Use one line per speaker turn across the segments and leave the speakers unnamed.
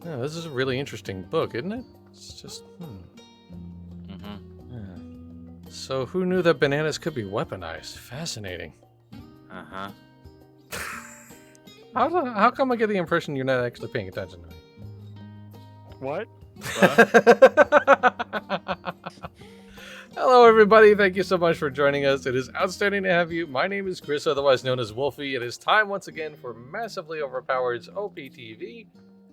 Yeah, this is a really interesting book, isn't it? It's just, Yeah. So who knew that bananas could be weaponized? Fascinating.
Uh-huh.
How come I get the impression you're not actually paying attention to me?
What?
Hello, everybody. Thank you so much for joining us. It is outstanding to have you. My name is Chris, otherwise known as Wolfie. It is time once again for Massively Overpowered's OPTV,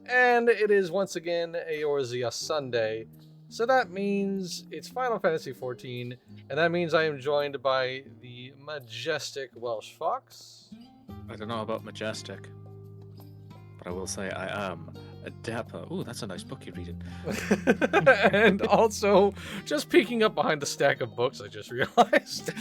and it is once again Eorzea Sunday. So that means it's Final Fantasy XIV, and that means I am joined by the majestic Welsh Fox.
I don't know about majestic, but I will say I am a dapper. Ooh, that's a nice book you're reading.
And also, just peeking up behind the stack of books, I just realized.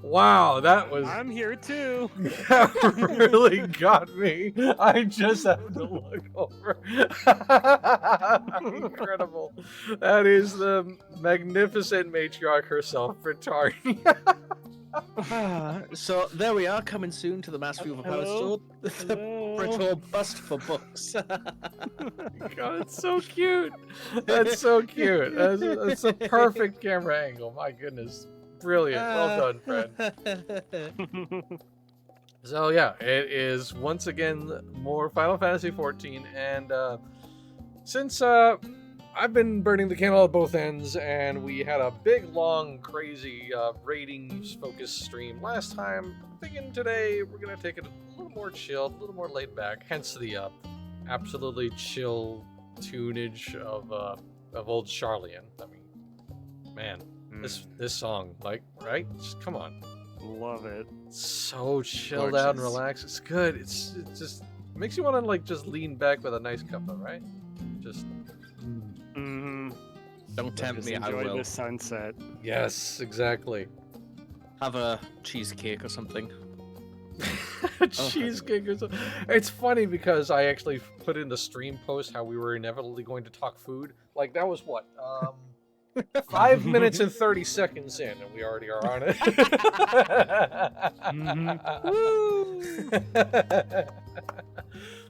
Wow, that was...
I'm here too.
That really got me. I just have to look over. Incredible. That is the magnificent matriarch herself, Britarnia.
So there we are, coming soon to the Mastery of Overpowered
Hello?
store. The Brittle bust for books.
God, it's so cute. That's so cute. That's a perfect camera angle. My goodness. Brilliant. Well done, friend. So yeah, it is once again more Final Fantasy XIV, and since I've been burning the candle at both ends, and we had a big, long, crazy ratings-focused stream last time, I'm thinking today we're gonna take it a little more chilled, a little more laid back. Hence the absolutely chill tunage of old Charlian. I mean, man. This song, like, right? Just, come on.
Love it.
So chilled out and relaxed. It's good. It just makes you want to like just lean back with a nice cuppa, right? Just.
Don't tempt me, I
Enjoy
will.
the sunset.
Yes, exactly.
Have a cheesecake or something.
Cheesecake or something. It's funny because I actually put in the stream post how we were inevitably going to talk food. Like that was what 5 minutes and 30 seconds in, and we already are on it.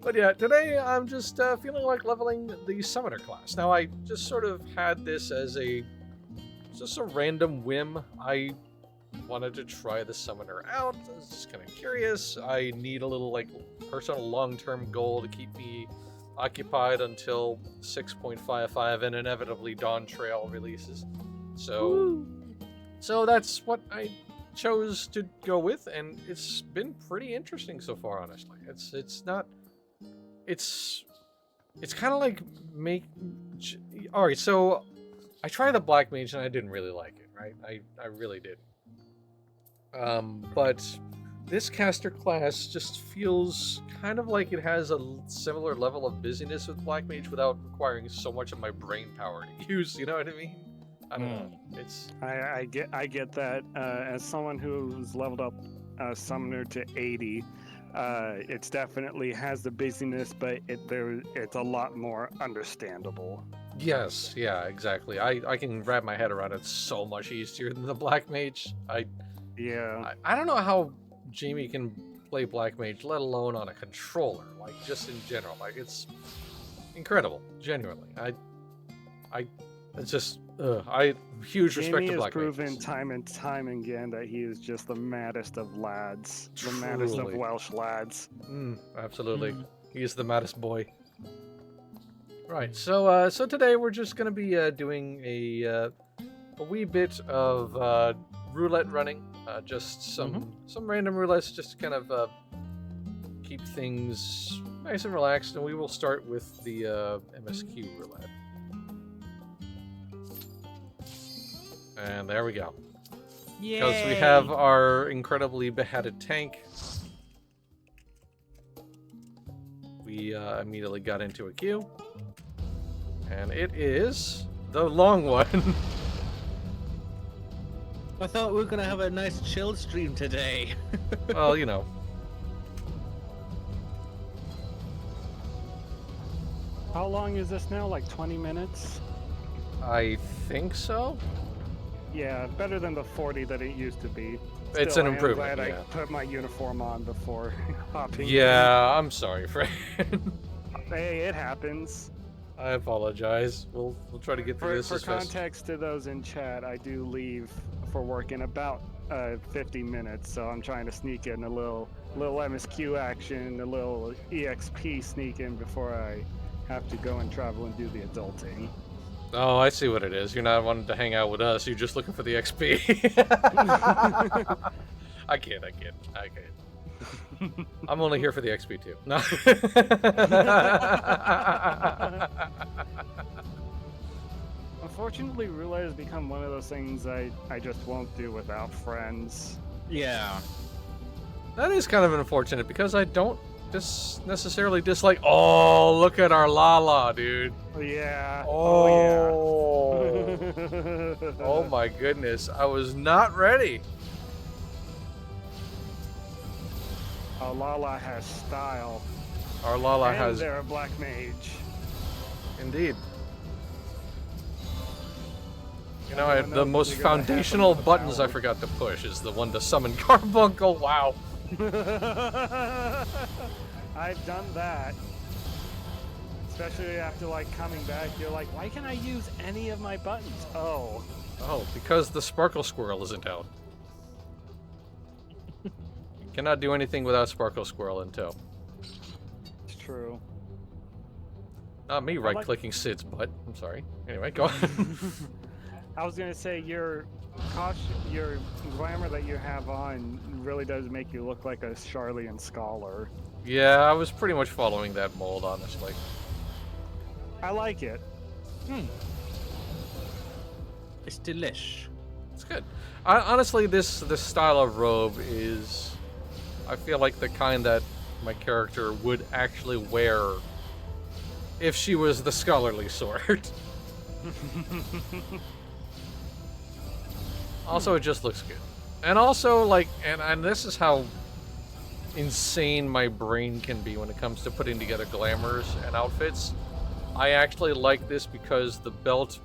But yeah, today I'm just feeling like leveling the Summoner class. Now, I just sort of had this as just a random whim. I wanted to try the Summoner out. I was just kind of curious. I need a little like personal long-term goal to keep me occupied until 6.55 and inevitably Dawn Trail releases. So that's what I chose to go with, and it's been pretty interesting so far, honestly. It's kind of like all right, so I tried the Black Mage and I didn't really like it, right? I really didn't. But this caster class just feels kind of like it has a similar level of busyness with Black Mage without requiring so much of my brain power to use, you know what I mean? I don't know. It's
I get that. As someone who's leveled up Summoner to 80, it's definitely has the busyness, but it's a lot more understandable.
yes, yeah, exactly. I can wrap my head around it so much easier than the Black Mage. I don't know how Jamie can play Black Mage, let alone on a controller, like just in general. Like it's incredible, genuinely. It's just I huge respect
Jamie
to
has
Black
proven
Mages.
time and time again that he is just the maddest of lads, the maddest of
Truly.
Welsh lads.
Absolutely, he is the maddest boy. Right, so today we're just gonna be doing a wee bit of roulette running, just some random roulettes, just to kind of keep things nice and relaxed, and we will start with the MSQ roulette. And there we go. Because we have our incredibly beheaded tank. We immediately got into a queue. And it is the long one.
I thought we were going to have a nice chill stream today.
Well, you know.
How long is this now? Like 20 minutes?
I think so.
Yeah, better than the 40 that it used to be.
It's
Still,
an
I am
improvement,
glad
yeah.
I put my uniform on before hopping in.
Yeah, I'm sorry, friend.
Hey, it happens.
I apologize. We'll try to get through this
For
as fast.
context to those in chat, I do leave for work in about 50 minutes, so I'm trying to sneak in a little MSQ action, a little EXP sneak in before I have to go and travel and do the adulting.
Oh, I see what it is. You're not wanting to hang out with us. You're just looking for the XP. I kid. I'm only here for the XP too. No.
Unfortunately, roulette has become one of those things I just won't do without friends.
Yeah.
That is kind of unfortunate because I don't necessarily dislike. Oh, look at our Lala, dude.
Yeah.
Oh.
yeah.
Oh my goodness. I was not ready.
Lala has style.
Our Lala
And
has
they're a black mage.
indeed. You know,
Everyone
the
knows
most
you're gonna have
foundational
another
buttons I
power.
forgot to push is the one to summon Carbuncle. Wow.
I've done that. Especially after like coming back, you're like, why can't I use any of my buttons? Oh.
Oh, because the Sparkle Squirrel isn't out. You cannot do anything without Sparkle Squirrel in tow.
It's true.
Not me right-clicking Sid's butt. I'm sorry. Anyway, go on.
I was gonna say your glamour that you have on really does make you look like a Charlian scholar.
Yeah, I was pretty much following that mold, honestly.
I like it.
It's delish.
It's good. Honestly, this style of robe is, I feel like the kind that my character would actually wear if she was the scholarly sort. Also, it just looks good. And also, like, and this is how insane my brain can be when it comes to putting together glamours and outfits. I actually like this because the belt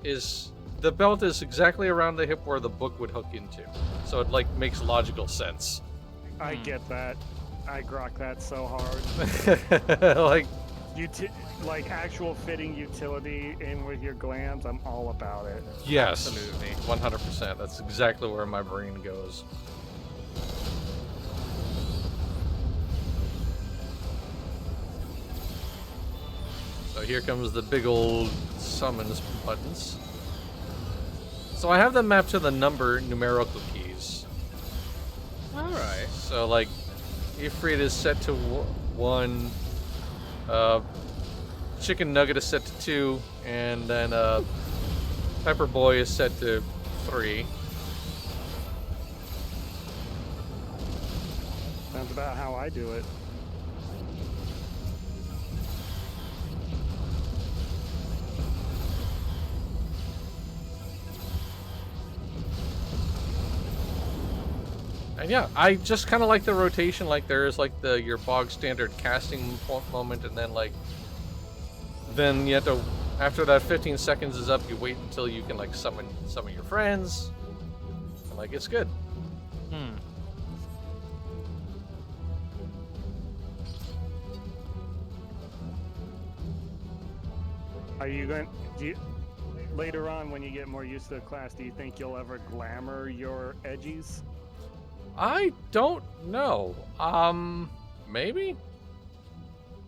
is exactly around the hip where the book would hook into. So it like makes logical sense.
I get that. I grok that so hard.
Like,
like actual fitting utility in with your glams, I'm all about it.
yes,
Absolutely.
100%. That's exactly where my brain goes. So here comes the big old summons buttons. So I have them mapped to the numerical keys.
Alright.
So like, Ifrit is set to 1, Chicken Nugget is set to 2, and then Pepper Boy is set to 3.
Sounds about how I do it.
And yeah, I just kind of like the rotation. Like there is like your bog standard casting moment, and then then you have to, after that 15 seconds is up, you wait until you can like summon your friends. And like it's good.
Are you going? Later on, when you get more used to the class, do you think you'll ever glamour your edgies?
I don't know. Maybe.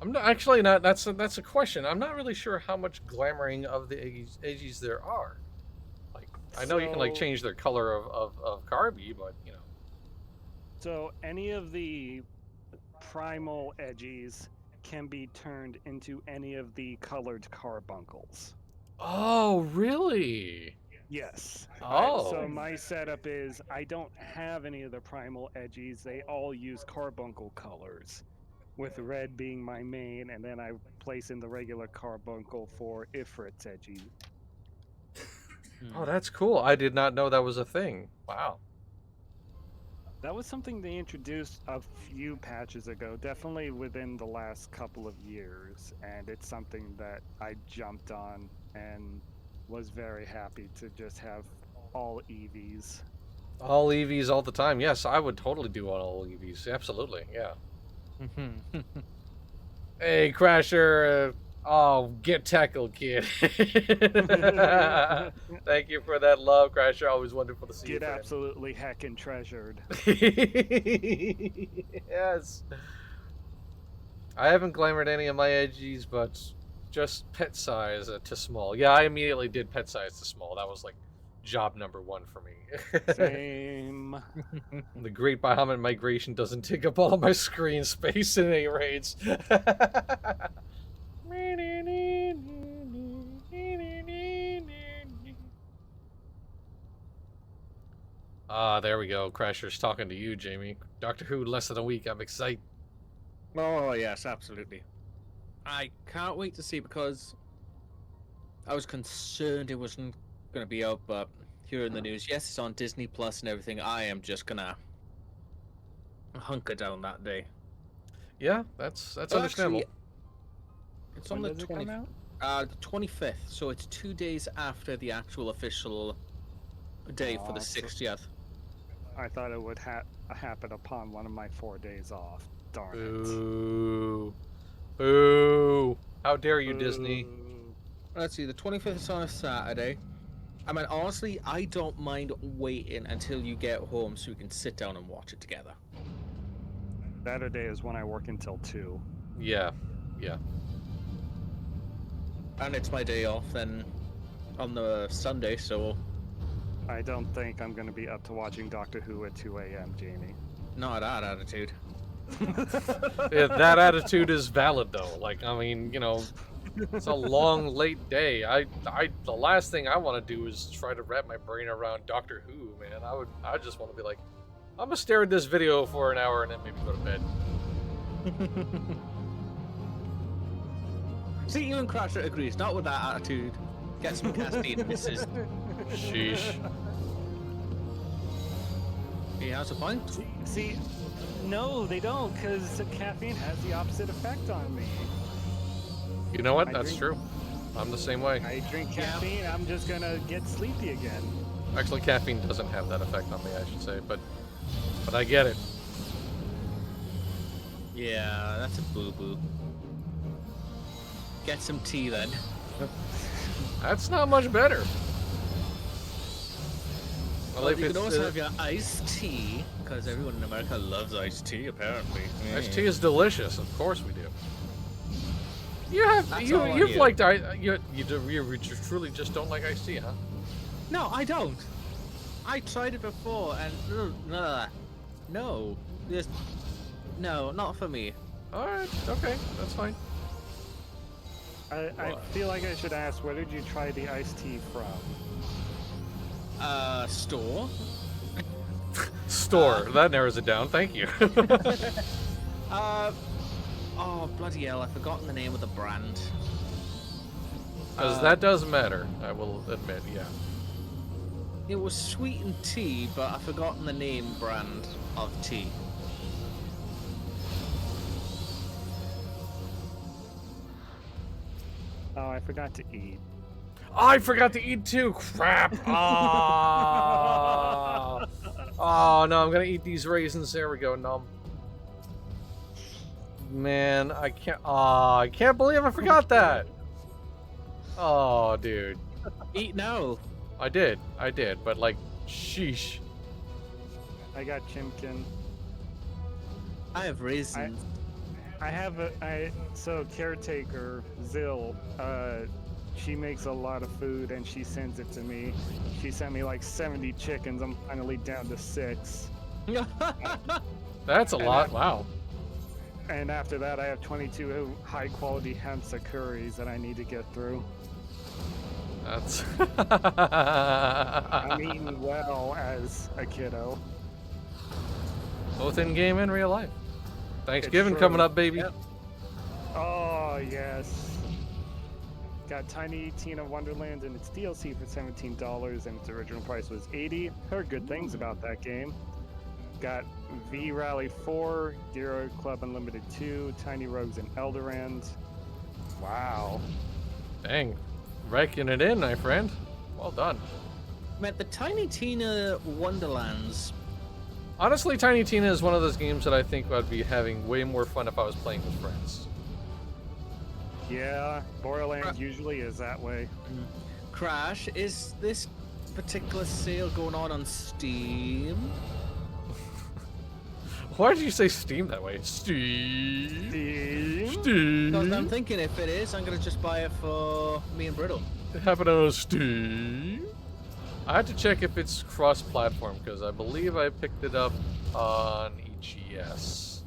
I'm not actually not. That's a question. I'm not really sure how much glamoring of the edgies there are. Like I know you can like
So-
change their color of Carby, but you know.
So any of the primal edgies can be turned into any of the colored carbuncles.
Oh, really?
Yes.
Oh.
So my setup is I don't have any of the primal edgies. They all use carbuncle colors, with red being my main, and then I place in the regular carbuncle for Ifrit's edgy.
Oh, that's cool. I did not know that was a thing. Wow.
That was something they introduced a few patches ago, definitely within the last couple of years, and it's something that I jumped on and was very happy to just have all EVs.
All EVs all the time. Yes, I would totally do all EVs. Absolutely, yeah. Hey, Crasher. Oh, get tackled, kid. Thank you for that love, Crasher. Always wonderful to see you,
Get
friend.
absolutely heckin' treasured.
Yes. I haven't glamored any of my edgies, but just pet size to small. Yeah, I immediately did pet size to small. That was like job number 1 for me.
Same.
The Great Bahamut Migration doesn't take up all my screen space in any rates. Ah, there we go. Crasher's talking to you, Jamie. Doctor Who, less than a week. I'm excited.
Oh, yes, absolutely. I can't wait to see, because I was concerned it wasn't going to be out, but hearing the news, yes, it's on Disney Plus and everything, I am just going to hunker down that day.
Yeah, that's
Oh,
understandable.
actually, it's on
When
the
does it come out?
the 25th, so it's 2 days after the actual official day for the
Aw, so-
60th.
I thought it would happen upon one of my 4 days off. Darn it.
Boo. Boo. How dare you, Disney?
Boo.
Let's see, the 25th is on a Saturday. I mean, honestly, I don't mind waiting until you get home so we can sit down and watch it together.
Saturday is when I work until 2.
Yeah. Yeah.
And it's my day off then on the Sunday, so
I don't think I'm going to be up to watching Doctor Who at 2 a.m., Jamie.
not that attitude.
Yeah, that attitude is valid, though. Like, I mean, you know, it's a long, late day. The last thing I want to do is try to wrap my brain around Doctor Who, man. I just want to be like, I'm gonna stare at this video for an hour and then maybe go to bed.
See, even Crasher agrees, not with that attitude. Get some caffeine, missus.
Sheesh.
He has a point.
See, no, they don't, because caffeine has the opposite effect on me.
You know what?
I
That's
drink-
true. I'm the same way.
I drink
Yeah.
caffeine, I'm just going to get sleepy again.
Actually, caffeine doesn't have that effect on me, I should say, but I get it.
Yeah, that's a boo-boo. Get some tea then.
That's not much better.
Well, you can also have your iced tea, because everyone in America loves iced tea, apparently.
iced tea is delicious. Of course we do. You have
That's all I
you've
hear.
liked you truly just don't like iced tea, huh?
No, I don't. I tried it before, and no, just no, not for me.
All right, okay, that's fine.
I feel like I should ask, where did you try the iced tea from?
Store.
Store. That narrows it down. Thank you.
Oh bloody hell! I've forgotten the name of the brand.
Because that does matter. I will admit. Yeah.
It was sweetened tea, but I've forgotten the name brand of tea.
Oh, I forgot to eat.
I forgot to eat too. Crap. Oh. Oh no! I'm gonna eat these raisins. There we go. No. Man, I can't. Oh, I can't believe I forgot that. Oh, dude.
Eat now.
I did, but like, sheesh.
I got chimkin.
I have raisins.
I have so caretaker, Zill, she makes a lot of food and she sends it to me. She sent me like 70 chickens. I'm finally down to 6.
That's a lot. Wow.
And after that, I have 22 high quality hemsa curries that I need to get through.
That's.
I'm eating well as a kiddo.
Both in game and real life. Thanksgiving
true.
coming up, baby.
Yep.
Oh, yes. Got Tiny Tina Wonderland and its DLC for $17, and its original price was $80. Heard good things about that game. Got V Rally 4, Hero Club Unlimited 2, Tiny Rogues and Elderand. Wow.
Dang. Raking it in, my friend. Well done.
Met the Tiny Tina Wonderlands.
Honestly, Tiny Tina is one of those games that I think I'd be having way more fun if I was playing with friends.
Yeah, Borderlands usually is that way.
Crash, is this particular sale going on Steam?
Why did you say Steam that way? Steam.
Because I'm thinking if it is, I'm gonna just buy it for me and Brittle.
It happened on Steam. I had to check if it's cross-platform because I believe I picked it up on EGS.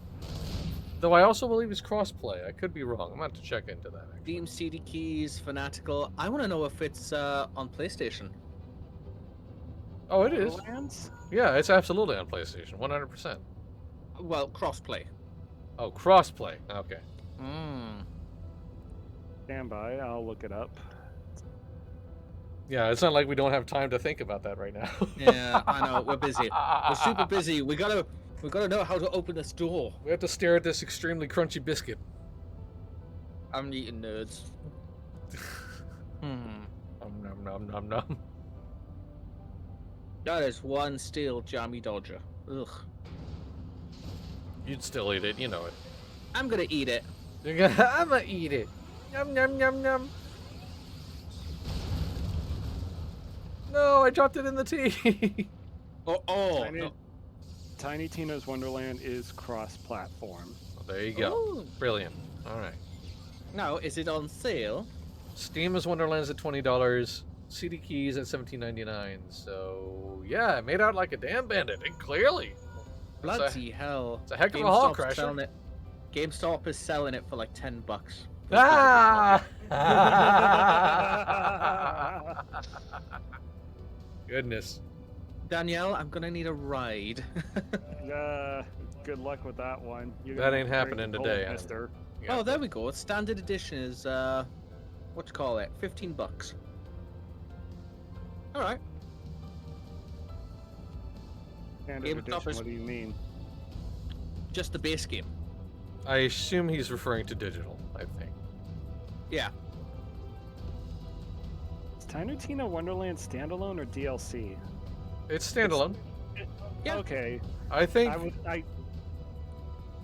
Though I also believe it's cross-play. I could be wrong. I'm gonna have to check into that.
Steam, CD Keys, Fanatical. I want to know if it's on PlayStation.
Oh, it is.
Borderlands?
Yeah, it's absolutely on PlayStation. 100%.
Well, cross-play.
Oh, cross-play. Okay.
Stand by, I'll look it up.
Yeah, it's not like we don't have time to think about that right now.
Yeah, I know. We're busy. We're super busy. We gotta know how to open this door.
We have to stare at this extremely crunchy biscuit.
I'm eating nerds.
Nom nom nom nom.
That is one steel jammy dodger. Ugh.
You'd still eat it, you know it.
I'm gonna eat it.
I'm gonna eat it. Yum yum yum yum. No, I dropped it in the tea.
Oh.
Tiny Tina's Wonderland is cross-platform.
Well, there you go.
Ooh.
Brilliant. All right.
Now, is it on sale?
Steam is Wonderland's at $20. CD Keys at $17.99. So yeah, it made out like a damn bandit. And clearly.
Bloody hell.
It's a heck of a haul,
GameStop's
Crasher.
selling it. GameStop is selling it for like $10.
Ah! Goodness.
Danielle, I'm gonna need a ride.
Good luck with that one.
That ain't happening today, huh?
Mister.
Yeah.
Oh, there we go. Standard edition is what you call it? $15. All right.
Standard
GameStop
edition,
is-
what do you mean?
Just the base game.
I assume he's referring to digital, I think.
Yeah.
Is Tiny Tina Wonderland standalone or DLC?
It's standalone.
Yeah.
Okay.
I think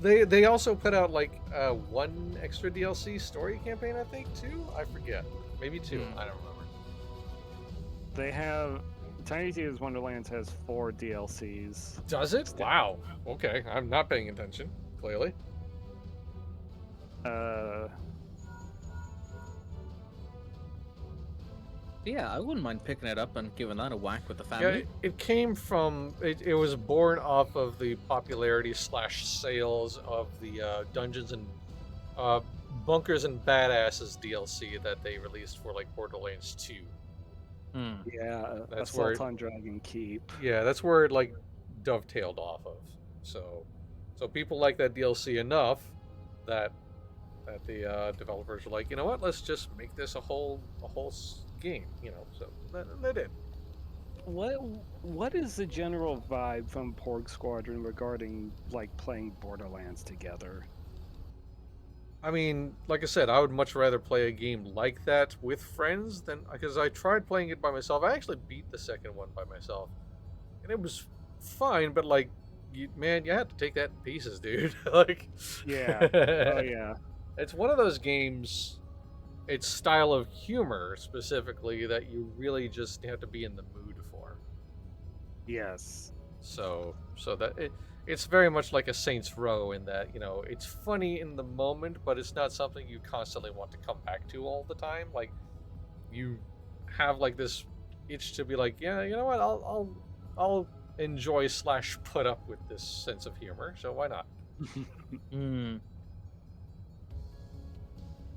they also put out like one extra DLC story campaign, I think, too? I forget. Maybe two. I don't remember.
They have Tiny Tina's Wonderlands has 4 DLCs.
Does it? Wow. Okay. I'm not paying attention, clearly.
Yeah, I wouldn't mind picking it up and giving that a whack with the
Yeah,
family.
it came from, it was born off of the popularity / sales of the Dungeons and Bunkers and Badasses DLC that they released for like Borderlands 2.
Yeah,
That's
Assault
where
on Dragon Keep.
Yeah, that's where it like dovetailed off of. So people like that DLC enough that the developers were like, you know what, let's just make this a whole game, you know. So they did.
What is the general vibe from Porg Squadron regarding like playing Borderlands together?
I mean, like I said, I would much rather play a game like that with friends than, because I tried playing it by myself. I actually beat the second one by myself, and it was fine. But like, you had to take that in pieces, dude. Like,
Yeah. Oh yeah.
It's one of those games. Its style of humor specifically that you really just have to be in the mood for.
Yes.
So that it's very much like a Saints Row in that, you know, it's funny in the moment, but it's not something you constantly want to come back to all the time. Like, you have like this itch to be like, yeah, you know what, I'll enjoy / put up with this sense of humor, so why not?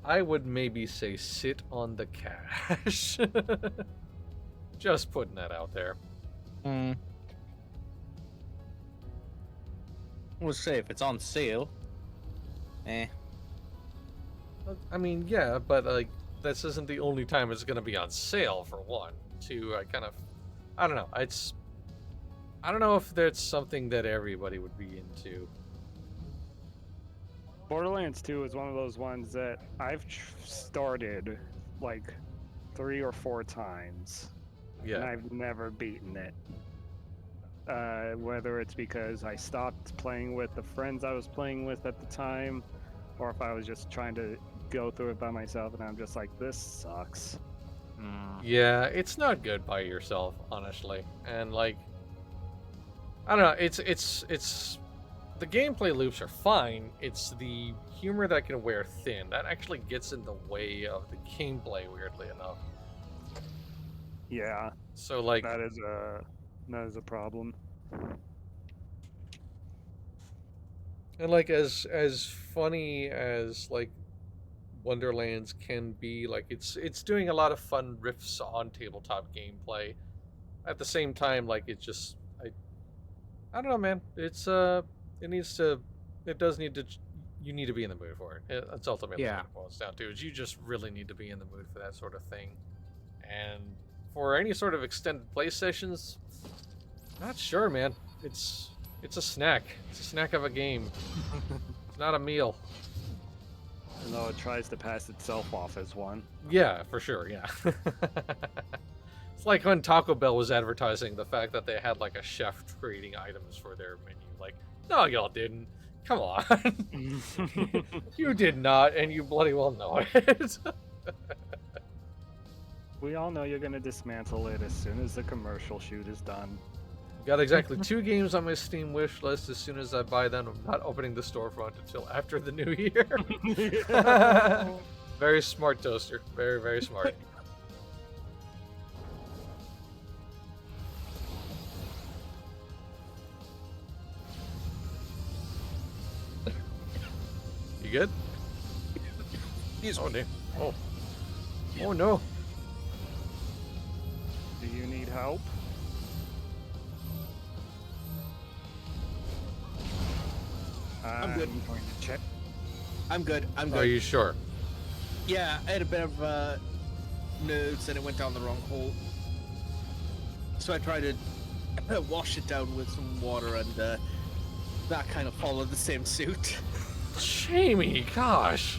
I would maybe say sit on the cash. Just putting that out there.
We'll say if it's on sale.
I mean, yeah, but like, this isn't the only time it's going to be on sale, for one. Two, I don't know. I don't know if that's something that everybody would be into.
Borderlands 2 is one of those ones that I've started like 3 or 4 times. and
Yeah.
I've never beaten it. Whether it's because I stopped playing with the friends I was playing with at the time, or if I was just trying to go through it by myself, and I'm just like, this sucks.
Yeah, it's not good by yourself, honestly. And like, I don't know, it's the gameplay loops are fine. It's the humor that can wear thin that actually gets in the way of the gameplay, weirdly enough.
Yeah,
So like,
that is a problem.
and like as funny as like Wonderlands can be, like it's doing a lot of fun riffs on tabletop gameplay. At the same time, like it just I don't know, man. It needs to, it does need to. You need to be in the mood for it. That's ultimately
Yeah.
what it boils down to. Is you just really need to be in the mood for that sort of thing. And for any sort of extended play sessions, not sure, man. It's a snack. It's a snack of a game. It's not a meal.
Though it tries to pass itself off as one.
Yeah, for sure. Yeah. It's like when Taco Bell was advertising the fact that they had like a chef creating items for their menu. Like, no, y'all didn't. Come on. You did not, and you bloody well know it.
We all know you're going to dismantle it as soon as the commercial shoot is done.
Got exactly 2 games on my Steam wish list. As soon as I buy them, I'm not opening the storefront until after the new year. Very smart, Toaster. Very, very smart. You good? Oh, no. Oh. Oh, no.
Do you need help?
I'm good.
Going to check.
I'm good. I'm good.
Are you sure?
Yeah, I had a bit of nerves and it went down the wrong hole. So I tried to wash it down with some water, and that kind of followed the same suit.
Jamie, gosh.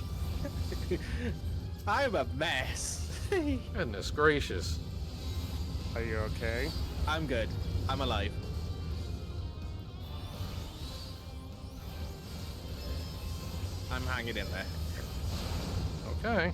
I'm a mess.
Goodness gracious.
Are you okay?
I'm good. I'm alive. I'm hanging in there.
Okay.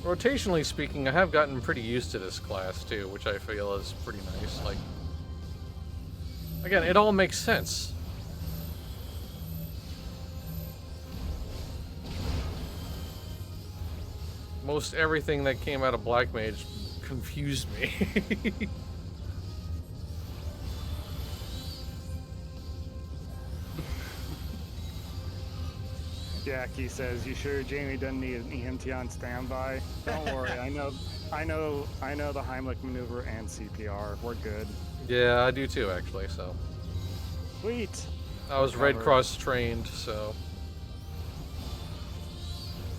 Rotationally speaking, I have gotten pretty used to this class too, which I feel is pretty nice. Like, again, it all makes sense. Most everything that came out of Black Mage confused me.
Jackie says, "You sure Jamie doesn't need an EMT on standby?" Don't worry, I know the Heimlich maneuver and CPR. We're good.
Yeah, I do too, actually. So
Sweet.
I was Red
Covered.
Cross trained, so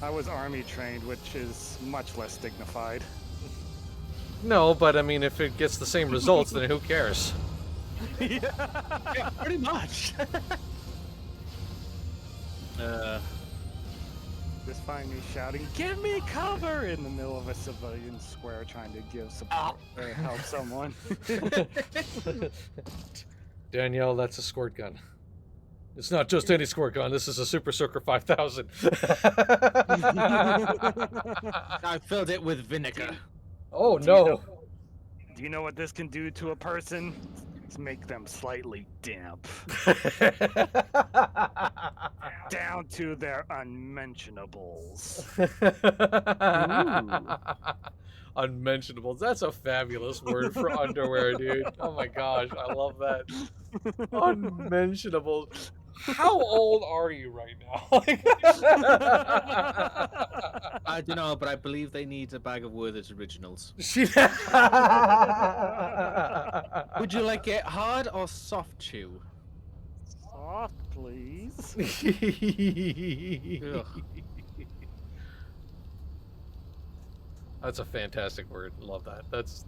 I was Army trained, which is much less dignified.
no. But I mean, if it gets the same results, then who cares?
Yeah, pretty much.
Just find me shouting, "Give me cover!" in the middle of a civilian square trying to give support or help someone.
Danielle, that's a squirt gun. It's not just any squirt gun. This is a Super Soaker 5000.
I filled it with vinegar.
Oh no.
Do you know what this can do to a person? It's make them slightly damp. Down to their unmentionables.
Unmentionables. That's a fabulous word for underwear, dude. Oh my gosh, I love that. Unmentionables. How old are you right now?
I don't know, but I believe they need a bag of Werther's Originals. Would you like it hard or soft chew?
Soft, please.
Ugh.
That's a fantastic word. Love that. That's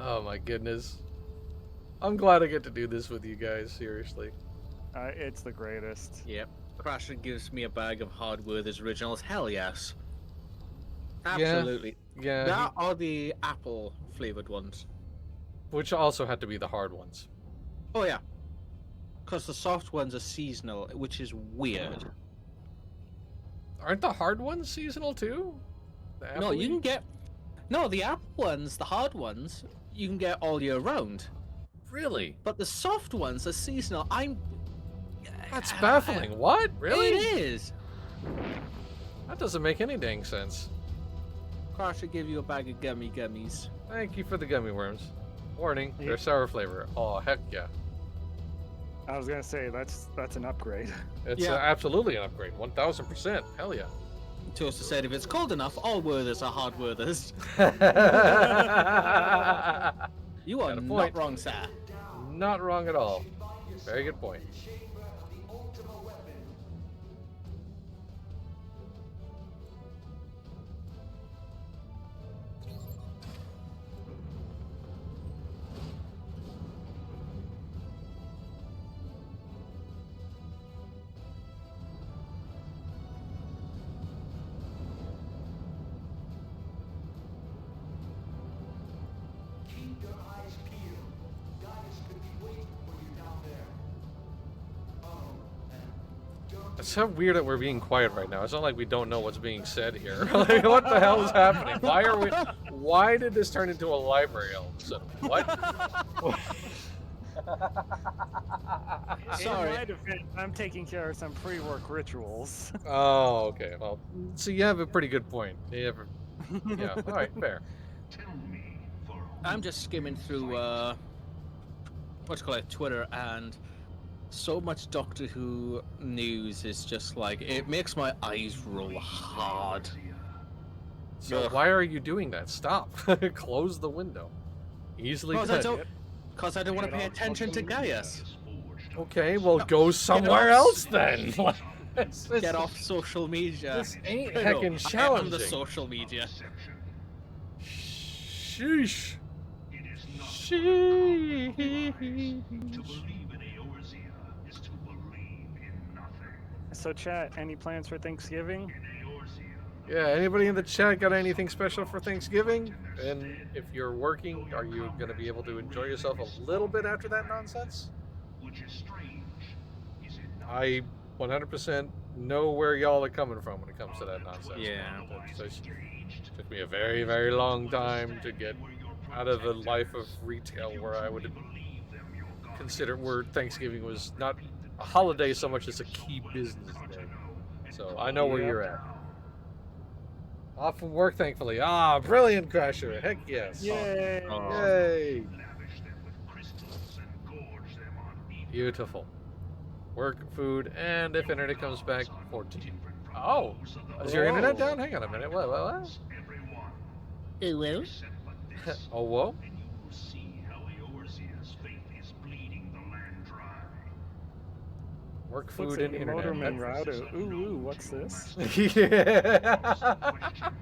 Oh my goodness. I'm glad I get to do this with you guys, seriously.
It's the greatest.
Yep. Crasher gives me a bag of Hardworth's originals. Hell yes.
Yeah.
Absolutely.
Yeah.
That are the apple flavored ones.
Which also had to be the hard ones.
Oh yeah. Because the soft ones are seasonal, which is weird.
Aren't the hard ones seasonal too? The
No, you
apple-y?
can get... No, the apple ones, the hard ones, you can get all year round.
Really?
But the soft ones are seasonal.
That's baffling. What? Really?
It is.
That doesn't make any dang sense.
Car should give you a bag of gummies.
Thank you for the gummy worms. Warning,
Yeah.
they're sour flavor. Oh, heck yeah.
I was gonna say that's an upgrade.
It's
Yeah.
absolutely an upgrade. 1000%. Hell yeah.
Toaster said if it's cold enough, all Werthers are hard Werthers. You are
Got a
not
point.
wrong, sir.
Not wrong at all. Very good point. It's so weird that we're being quiet right now. It's not like we don't know what's being said here. Like, what the hell is happening? Why did this turn into a library all of a sudden? What?
Sorry.
In my defense, I'm taking care of some pre-work rituals.
Oh, okay. Well, so you have a pretty good point. Yeah, all right, fair.
I'm just skimming through, Twitter, and so much Doctor Who news is just like, it makes my eyes roll hard.
So
Ugh.
why are you doing that? Stop. Close the window. Easily done.
Because I don't want to pay attention to Gaius.
Okay, well, go somewhere else then.
Get off social media.
This ain't
No,
heckin'
I am the
challenging.
social media.
Sheesh.
To believe in Eorzea is to believe in nothing.
So, chat, any plans for Thanksgiving?
In Eorzea,
Yeah, anybody in the chat got anything special for Thanksgiving? And if you're working, are you going to be able to enjoy yourself a little bit after that nonsense?
which is strange, is it not?
I 100% know where y'all are coming from when it comes to that nonsense.
Yeah.
So it took me a very, very long time to get out of the life of retail where I would consider where Thanksgiving was not a holiday so much as a key business day. So I know where
Yep.
you're at. Off from work, thankfully. Ah, brilliant, Crasher. Heck yes.
Yay!
Yay.
Lavish them with crystals and gorge them on meat.
Beautiful. Work, food, and if internet comes back, 14. Oh, is your internet down? Hang on a minute. What?
Everyone,
It will?
except but this,
Oh, whoa.
and you will see how Eorzea's faith is bleeding the land dry.
Work,
Looks
food,
like
and
a
internet.
Motorman router. Ooh, what's this?
Yeah.
Question,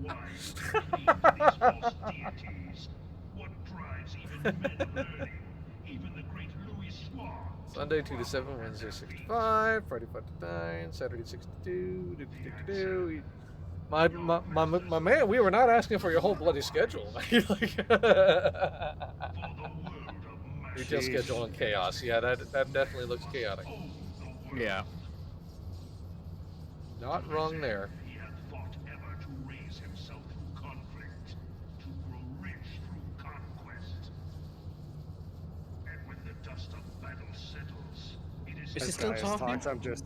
why do you believe in these false deities? What drives even men learning? Even the great Louis Swan.
Sunday 2 to 7, Wednesday 6 to 5, Friday 5 to 9, Saturday 6 to 2. My man, we were not asking for your whole bloody schedule. Like,
For the world of
retail
Jeez.
schedule and chaos. Yeah, that definitely looks chaotic.
Yeah.
Not wrong there.
He had thought ever to raise himself through conflict, to grow rich through conquest. And when the dust of battle settles, it is
Is he
As
still
Gaius
talking?
talks,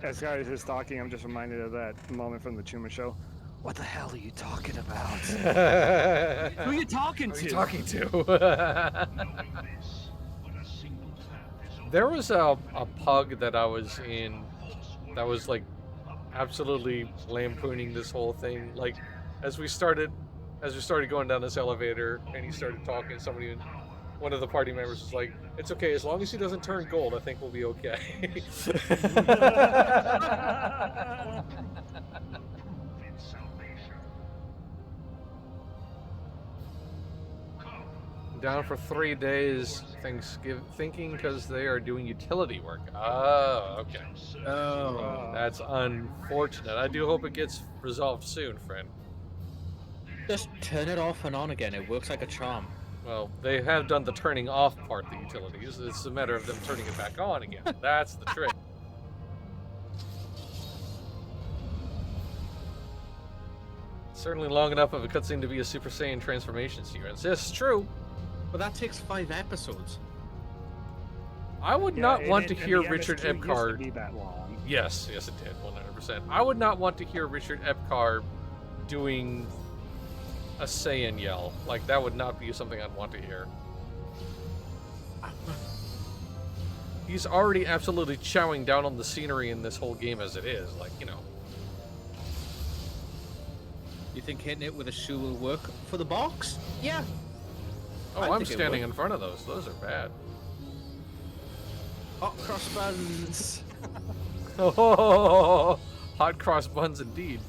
as Gaius is talking, I'm just reminded of that moment from the Chuma Show. What the hell are you talking about?
Who
Who are you talking
are
to?
you talking to?
knowing this, but a single path is open.
There was a pug that I was in that was like absolutely lampooning this whole thing. Like as we started going down this elevator and he started talking, one of the party members was like, "It's okay, as long as he doesn't turn gold, I think we'll be okay."
Prove in salvation. Come,
Down for 3 days, thinking because they are doing utility work. Oh, okay.
Oh.
That's unfortunate. I do hope it gets resolved soon, friend.
Just turn it off and on again. It works like a charm.
Well, they have done the turning off part, the utilities. It's a matter of them turning it back on again. That's the trick. Certainly long enough of a cutscene to be a Super Saiyan transformation sequence. Yes, true.
But that takes 5 episodes.
I would not want to hear
the
Richard
MS2 used to
Epcar.
be that long.
Yes, it did, 100%. I would not want to hear Richard Epcar doing a Saiyan yell. Like, that would not be something I'd want to hear. He's already absolutely chowing down on the scenery in this whole game as it is. Like, you know.
You think hitting it with a shoe will work for the box? Yeah.
Oh,
I
I'm
think it
standing
would.
in front of those. Those are bad.
Hot cross buns.
Oh, hot cross buns indeed.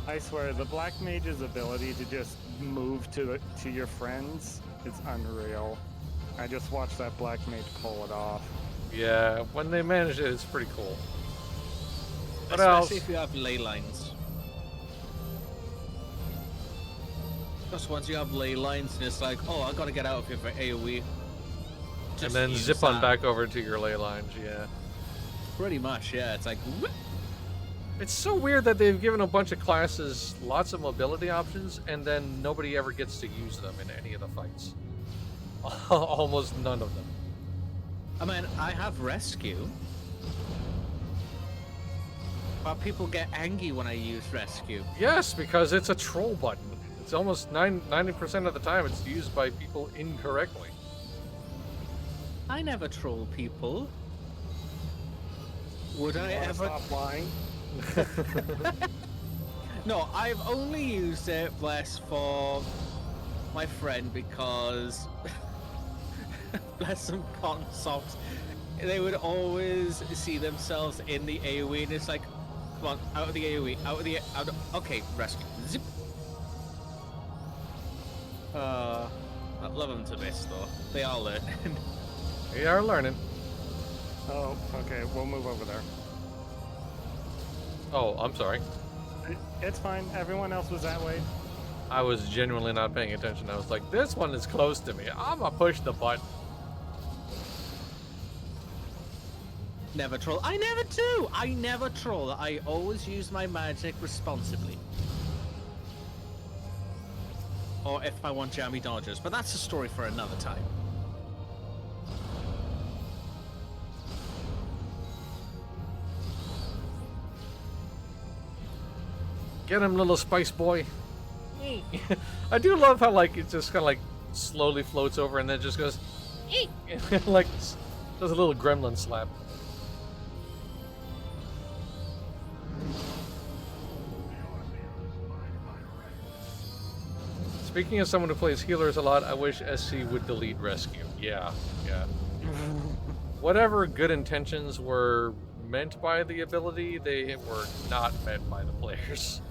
I swear, the Black Mage's ability to just move to your friends is unreal. I just watched that Black Mage pull it off.
Yeah, when they manage it, it's pretty cool. What
Especially
else?
if you have ley lines. Just once you have ley lines and it's like, oh, I gotta get out of here for AoE.
And
Just
then
use
zip on
that.
back over to your ley lines, yeah.
Pretty much, yeah. It's like, whoop.
It's so weird that they've given a bunch of classes lots of mobility options, and then nobody ever gets to use them in any of the fights. Almost none of them.
I mean, I have rescue. But people get angry when I use rescue.
Yes, because it's a troll button. It's almost 90% of the time it's used by people incorrectly.
I never troll people. Would I
Wanna
ever?
stop lying?
No, I've only used it, bless, for my friend because, bless some cotton socks, they would always see themselves in the AoE, and it's like, come on, out of the AoE, out of the, okay, rescue, zip. I love them to bits though. They all learn.
We are learning.
Oh, okay, we'll move over there.
Oh, I'm sorry.
It's fine. Everyone else was that way.
I was genuinely not paying attention. I was like, this one is close to me. I'm gonna push the button.
Never troll. I never do. I never troll. I always use my magic responsibly. Or if I want jammy dodgers, but that's a story for another time.
Get him, little spice boy. I do love how, like, it just kind of, like, slowly floats over and then just goes, eek! Like, does a little gremlin slap. Speaking of someone who plays healers a lot, I wish SC would delete rescue. Yeah, yeah. Whatever good intentions were meant by the ability, they were not meant by the players.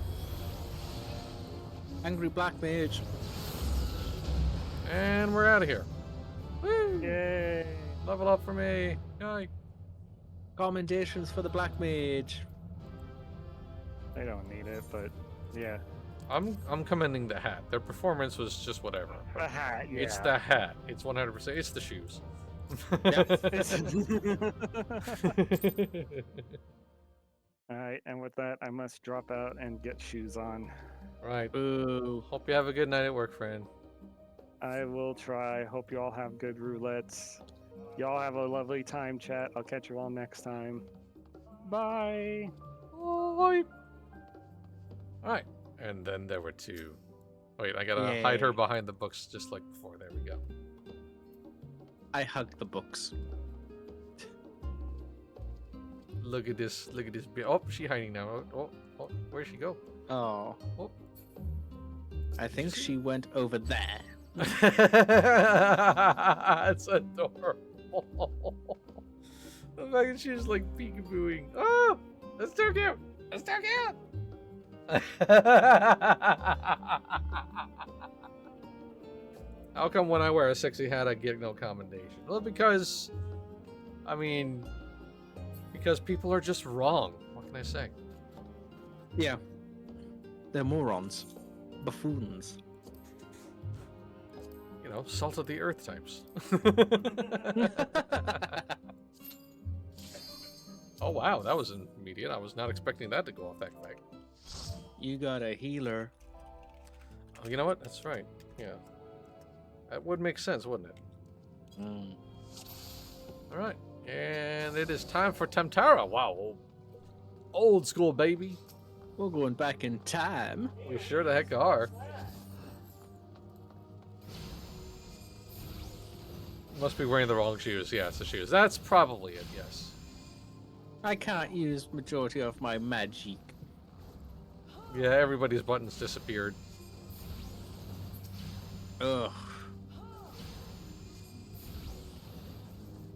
Angry Black Mage.
And we're out of here. Woo!
Yay!
Level up for me. Yay.
Commendations for the Black Mage.
They don't need it, but yeah.
I'm commending the hat. Their performance was just whatever.
The hat, yeah.
It's the hat. It's 100%. It's the shoes.
Alright, and with that, I must drop out and get shoes on.
Right.
Boo.
Hope you have a good night at work, friend.
I will try. Hope you all have good roulettes. Y'all have a lovely time, chat. I'll catch you all next time. Bye!
Bye. Alright. And then there were two. Wait, I gotta hide her
Yay.
behind the books just like before. There we go.
I hugged the books.
Look at this. Look at this. Oh, she's hiding now. Oh, where'd she go?
Oh.
Oh.
I think she went over there.
It's adorable. The fact that she's like peekabooing. Oh, that's so cute. That's so cute. How come when I wear a sexy hat I get no commendation? Well, because, I mean, because people are just wrong. What can I say?
Yeah. They're morons. Buffoons.
You know, salt of the earth types. Oh wow, that was immediate. I was not expecting that to go off that quick.
You got a healer.
Oh, you know what? That's right. Yeah. That would make sense, wouldn't it?
Mm.
All right. And it is time for Temtara. Wow. Old school, baby.
We're going back in time.
We sure the heck are. Must be wearing the wrong shoes. Yeah, it's the shoes. That's probably it, yes.
I can't use majority of my magic.
Yeah, everybody's buttons disappeared.
Ugh.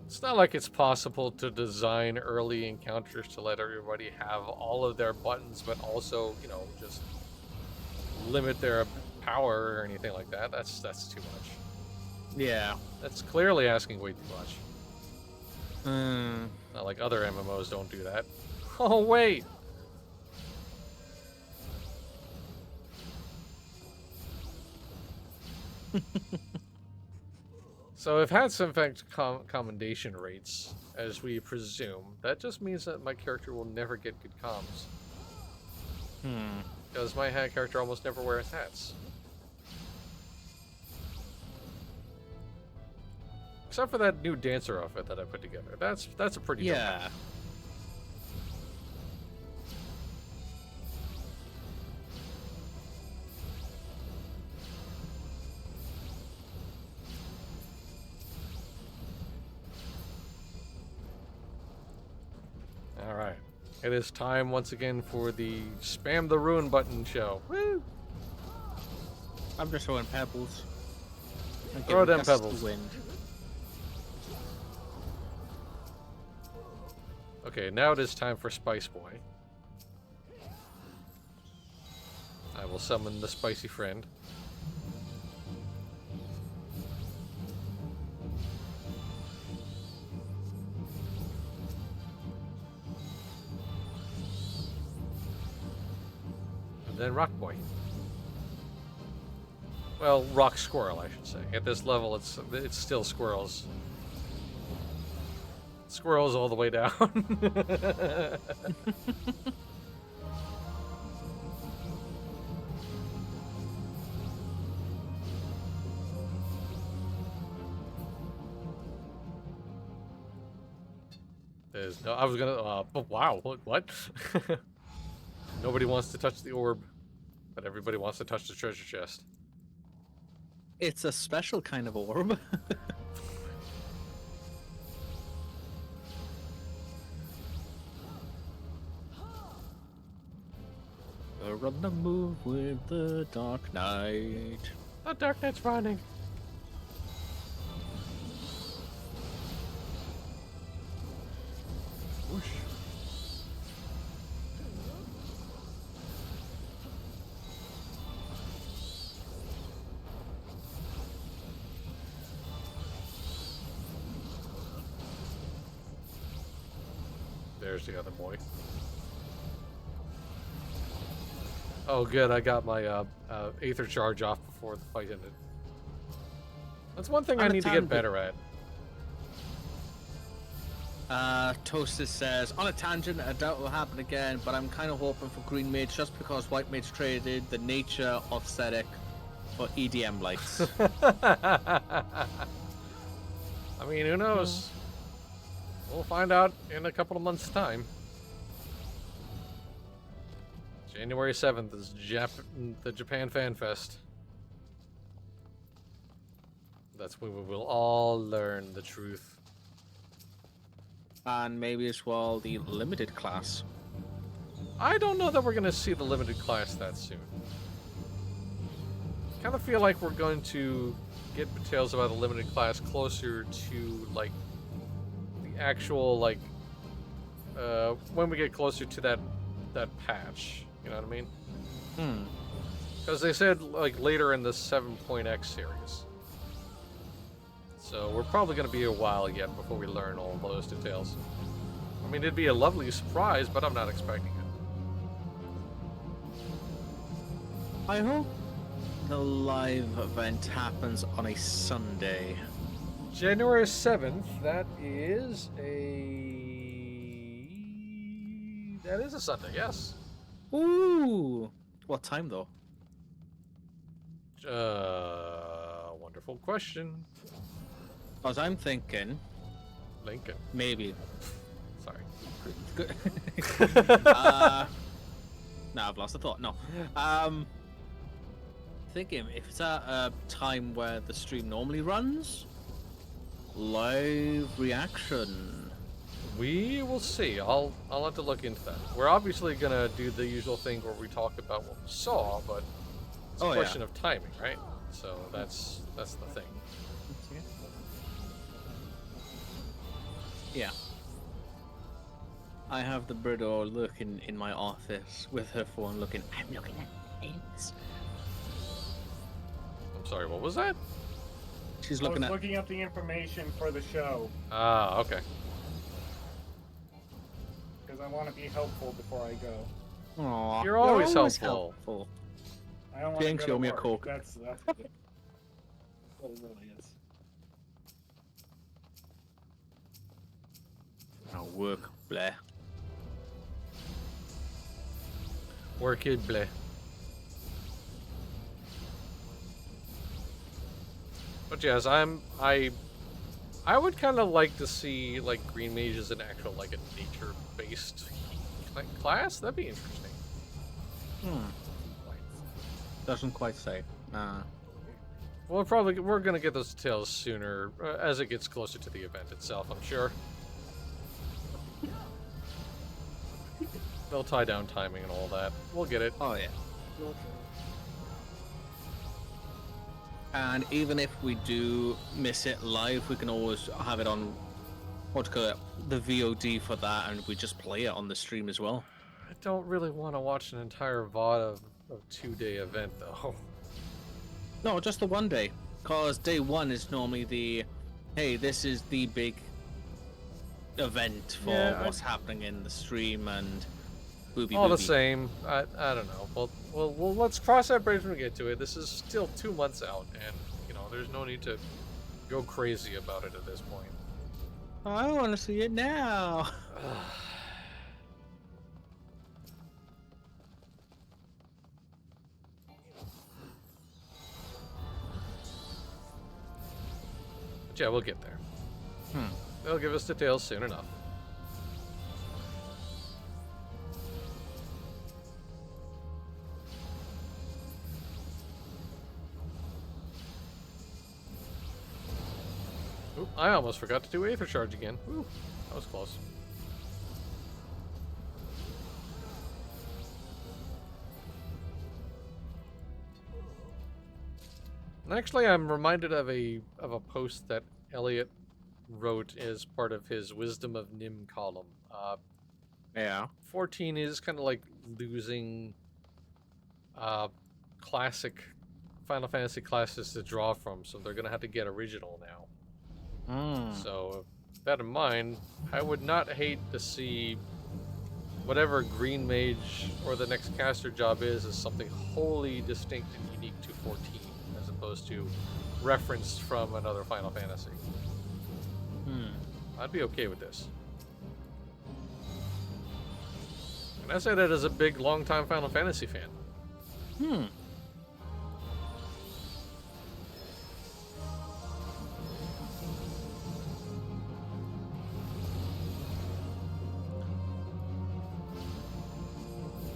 It's not like it's possible to design early encounters to let everybody have all of their buttons, but also, you know, just limit their power or anything like that. That's too much.
Yeah.
That's clearly asking way too much. Not like other MMOs don't do that. Oh, wait! So if had some fact commendation rates, as we presume, that just means that my character will never get good comms. Because my hat character almost never wears hats. Except for that new dancer outfit that I put together. That's a pretty dope
Yeah.
hat. All right. It is time once again for the spam the ruin button show.
Woo! I'm just throwing pebbles. And
Throw
giving
them
gusts of
pebbles.
Wind.
Okay, now it is time for Spice Boy. I will summon the spicy friend. And then Rock Boy. Well, Rock Squirrel, I should say. At this level, it's still squirrels. Squirrels all the way down. There's no. I was gonna. But wow. What? Nobody wants to touch the orb, but everybody wants to touch the treasure chest.
It's a special kind of orb. We're on the move with the Dark Knight.
The Dark Knight's running. Whoosh. There's the other boy. Oh, good. I got my Aether charge off before the fight ended. That's one thing I need to get better at.
Toasted says, on a tangent, I doubt it will happen again, but I'm kind of hoping for Green Mage just because White Mage traded the nature of Sedek for EDM lights.
I mean, who knows? We'll find out in a couple of months' time. January 7th is the Japan Fan Fest. That's when we will all learn the truth.
And maybe as well the limited class.
I don't know that we're going to see the limited class that soon. Kind of feel like we're going to get details about the limited class closer to, like, the actual, like, when we get closer to that patch. You know what I mean?
Hmm.
Because they said like later in the 7.x series. So we're probably going to be a while yet before we learn all those details. I mean, it'd be a lovely surprise, but I'm not expecting it.
I hope the live event happens on a Sunday.
January 7th, that is a Sunday, yes.
Ooh. What time though?
Wonderful question.
Because I'm thinking
Lincoln.
maybe.
Sorry.
Good. No, I've lost the thought. No. Thinking if it's at a time where the stream normally runs, live reaction.
We will see. I'll have to look into that. We're obviously gonna do the usual thing where we talk about what we saw, but it's a question of timing, right? So that's the thing.
Yeah. I have the Brido looking in my office with her phone looking. I'm looking at things.
I'm sorry, what was that?
She's
I was
looking at.
looking up the information for the show
Ah, okay.
because I want to be helpful before I go.
Aw,
You're always helpful.
helpful.
I don't want
James,
to
show
go to
me a
work.
Coke.
That's what it really is.
Oh, work, bleh.
Work it, bleh. But yes, I would kind of like to see like green mages in actual like a nature-based class. That'd be interesting.
Doesn't quite say.
Well, we're gonna get those details sooner as it gets closer to the event itself. I'm sure. They'll tie down timing and all that. We'll get it.
Oh yeah. And even if we do miss it live, we can always have it on what do you call it, the VOD for that, and we just play it on the stream as well.
I don't really want to watch an entire VOD of a 2-day event, though.
No, just the one day. Because day one is normally the, hey, this is the big event for what's happening in the stream and booby
All
booby.
the same, I don't know. Well, let's cross that bridge when we get to it. This is still 2 months out, and you know, there's no need to go crazy about it at this point.
I want to see it now.
But yeah, we'll get there. They'll give us details soon enough. Oop, I almost forgot to do Aether Charge again. Ooh, that was close. And actually, I'm reminded of a post that Elliot wrote as part of his Wisdom of Nim column.
Yeah.
14 is kind of like losing classic Final Fantasy classes to draw from, so they're going to have to get original now. So, with that in mind, I would not hate to see whatever Green Mage or the next caster job is something wholly distinct and unique to 14, as opposed to referenced from another Final Fantasy. I'd be okay with this. And I say that as a big, long-time Final Fantasy fan.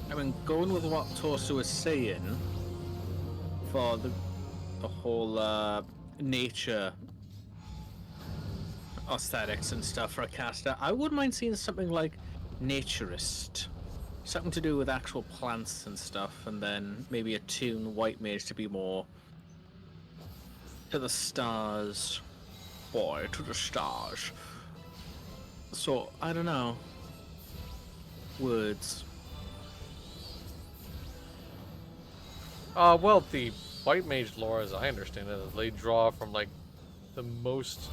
I mean, going with what Torso was saying for the whole nature aesthetics and stuff for a caster, I wouldn't mind seeing something like naturist, something to do with actual plants and stuff, and then maybe a tune white mage to be more to the stars, boy, to the stars. So I don't know. Words.
Well, the white mage lore, as I understand it, is they draw from like the most,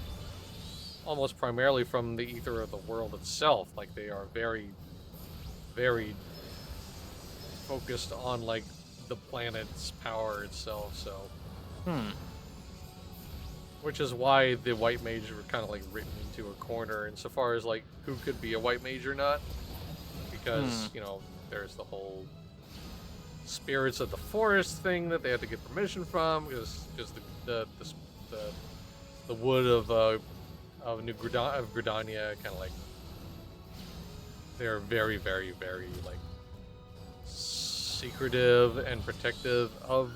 almost primarily from the ether of the world itself. Like they are very, very focused on like the planet's power itself. So, which is why the white mage were kind of like written into a corner insofar as like who could be a white mage or not, because you know there's the whole spirits of the forest thing that they had to get permission from, because the wood of Gridania kind of like they're very, very, very like secretive and protective of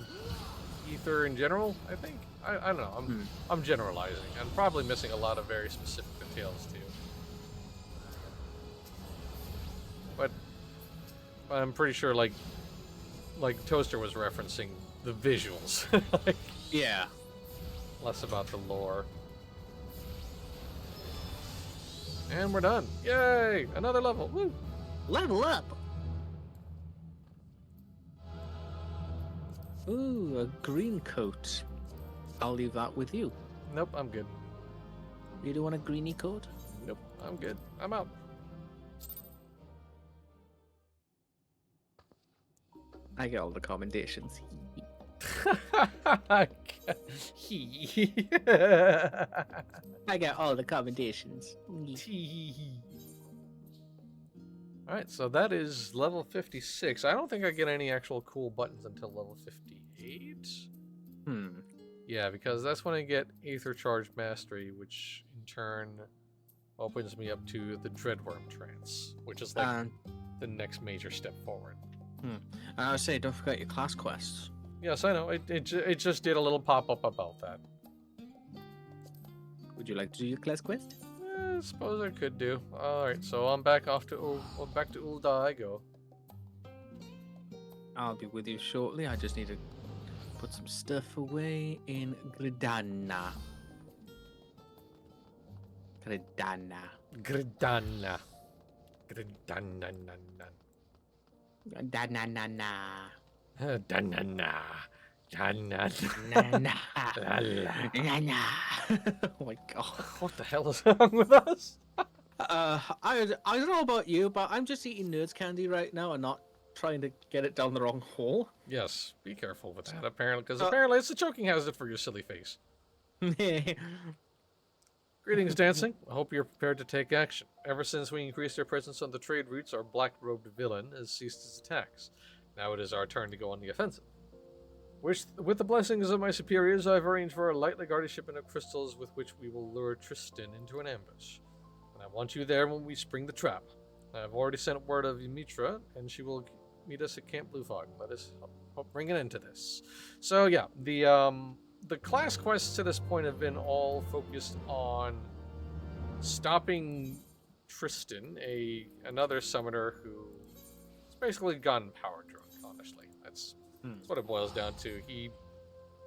ether in general. I think I don't know. I'm generalizing. I'm probably missing a lot of very specific details too. But I'm pretty sure like Toaster was referencing the visuals. Like,
Yeah.
less about the lore. And we're done. Yay! Another level. Woo!
Level up. Ooh, a green coat. I'll leave that with you.
Nope, I'm good.
You don't want a greeny coat?
Nope, I'm good. I'm out.
I get all the commendations.
I
I get all the commendations.
Alright, so that is level 56. I don't think I get any actual cool buttons until level 58. Yeah, because that's when I get Aether Charge Mastery, which in turn opens me up to the Dreadworm Trance, which is like the next major step forward.
I would say, don't forget your class quests.
Yes, I know. It just did a little pop-up about that.
Would you like to do your class quest?
I suppose I could do. Alright, so I'm back off to back to Ul'dah I go.
I'll be with you shortly. I just need to put some stuff away in Gridana. Gridana.
Gridana. Gridana.
Da-na-na-na.
Da-na-na. Da-na.
Na-na.
La-la.
Na-na. Oh my god.
What the hell is wrong with us?
I don't know about you, but I'm just eating nerds candy right now and not trying to get it down the wrong hole.
Yes, be careful with that, apparently, because apparently it's a choking hazard for your silly face. Greetings, Dancing. I hope you're prepared to take action. Ever since we increased our presence on the trade routes, our black-robed villain has ceased his attacks. Now it is our turn to go on the offensive. With the blessings of my superiors, I've arranged for a lightly guarded shipment of crystals with which we will lure Tristan into an ambush. And I want you there when we spring the trap. I've already sent word of Ymitra, and she will meet us at Camp Bluefog. Let us help bring an end to this. So yeah, the class quests to this point have been all focused on stopping Tristan, another summoner who's basically gotten power drunk, honestly. That's what it boils down to. He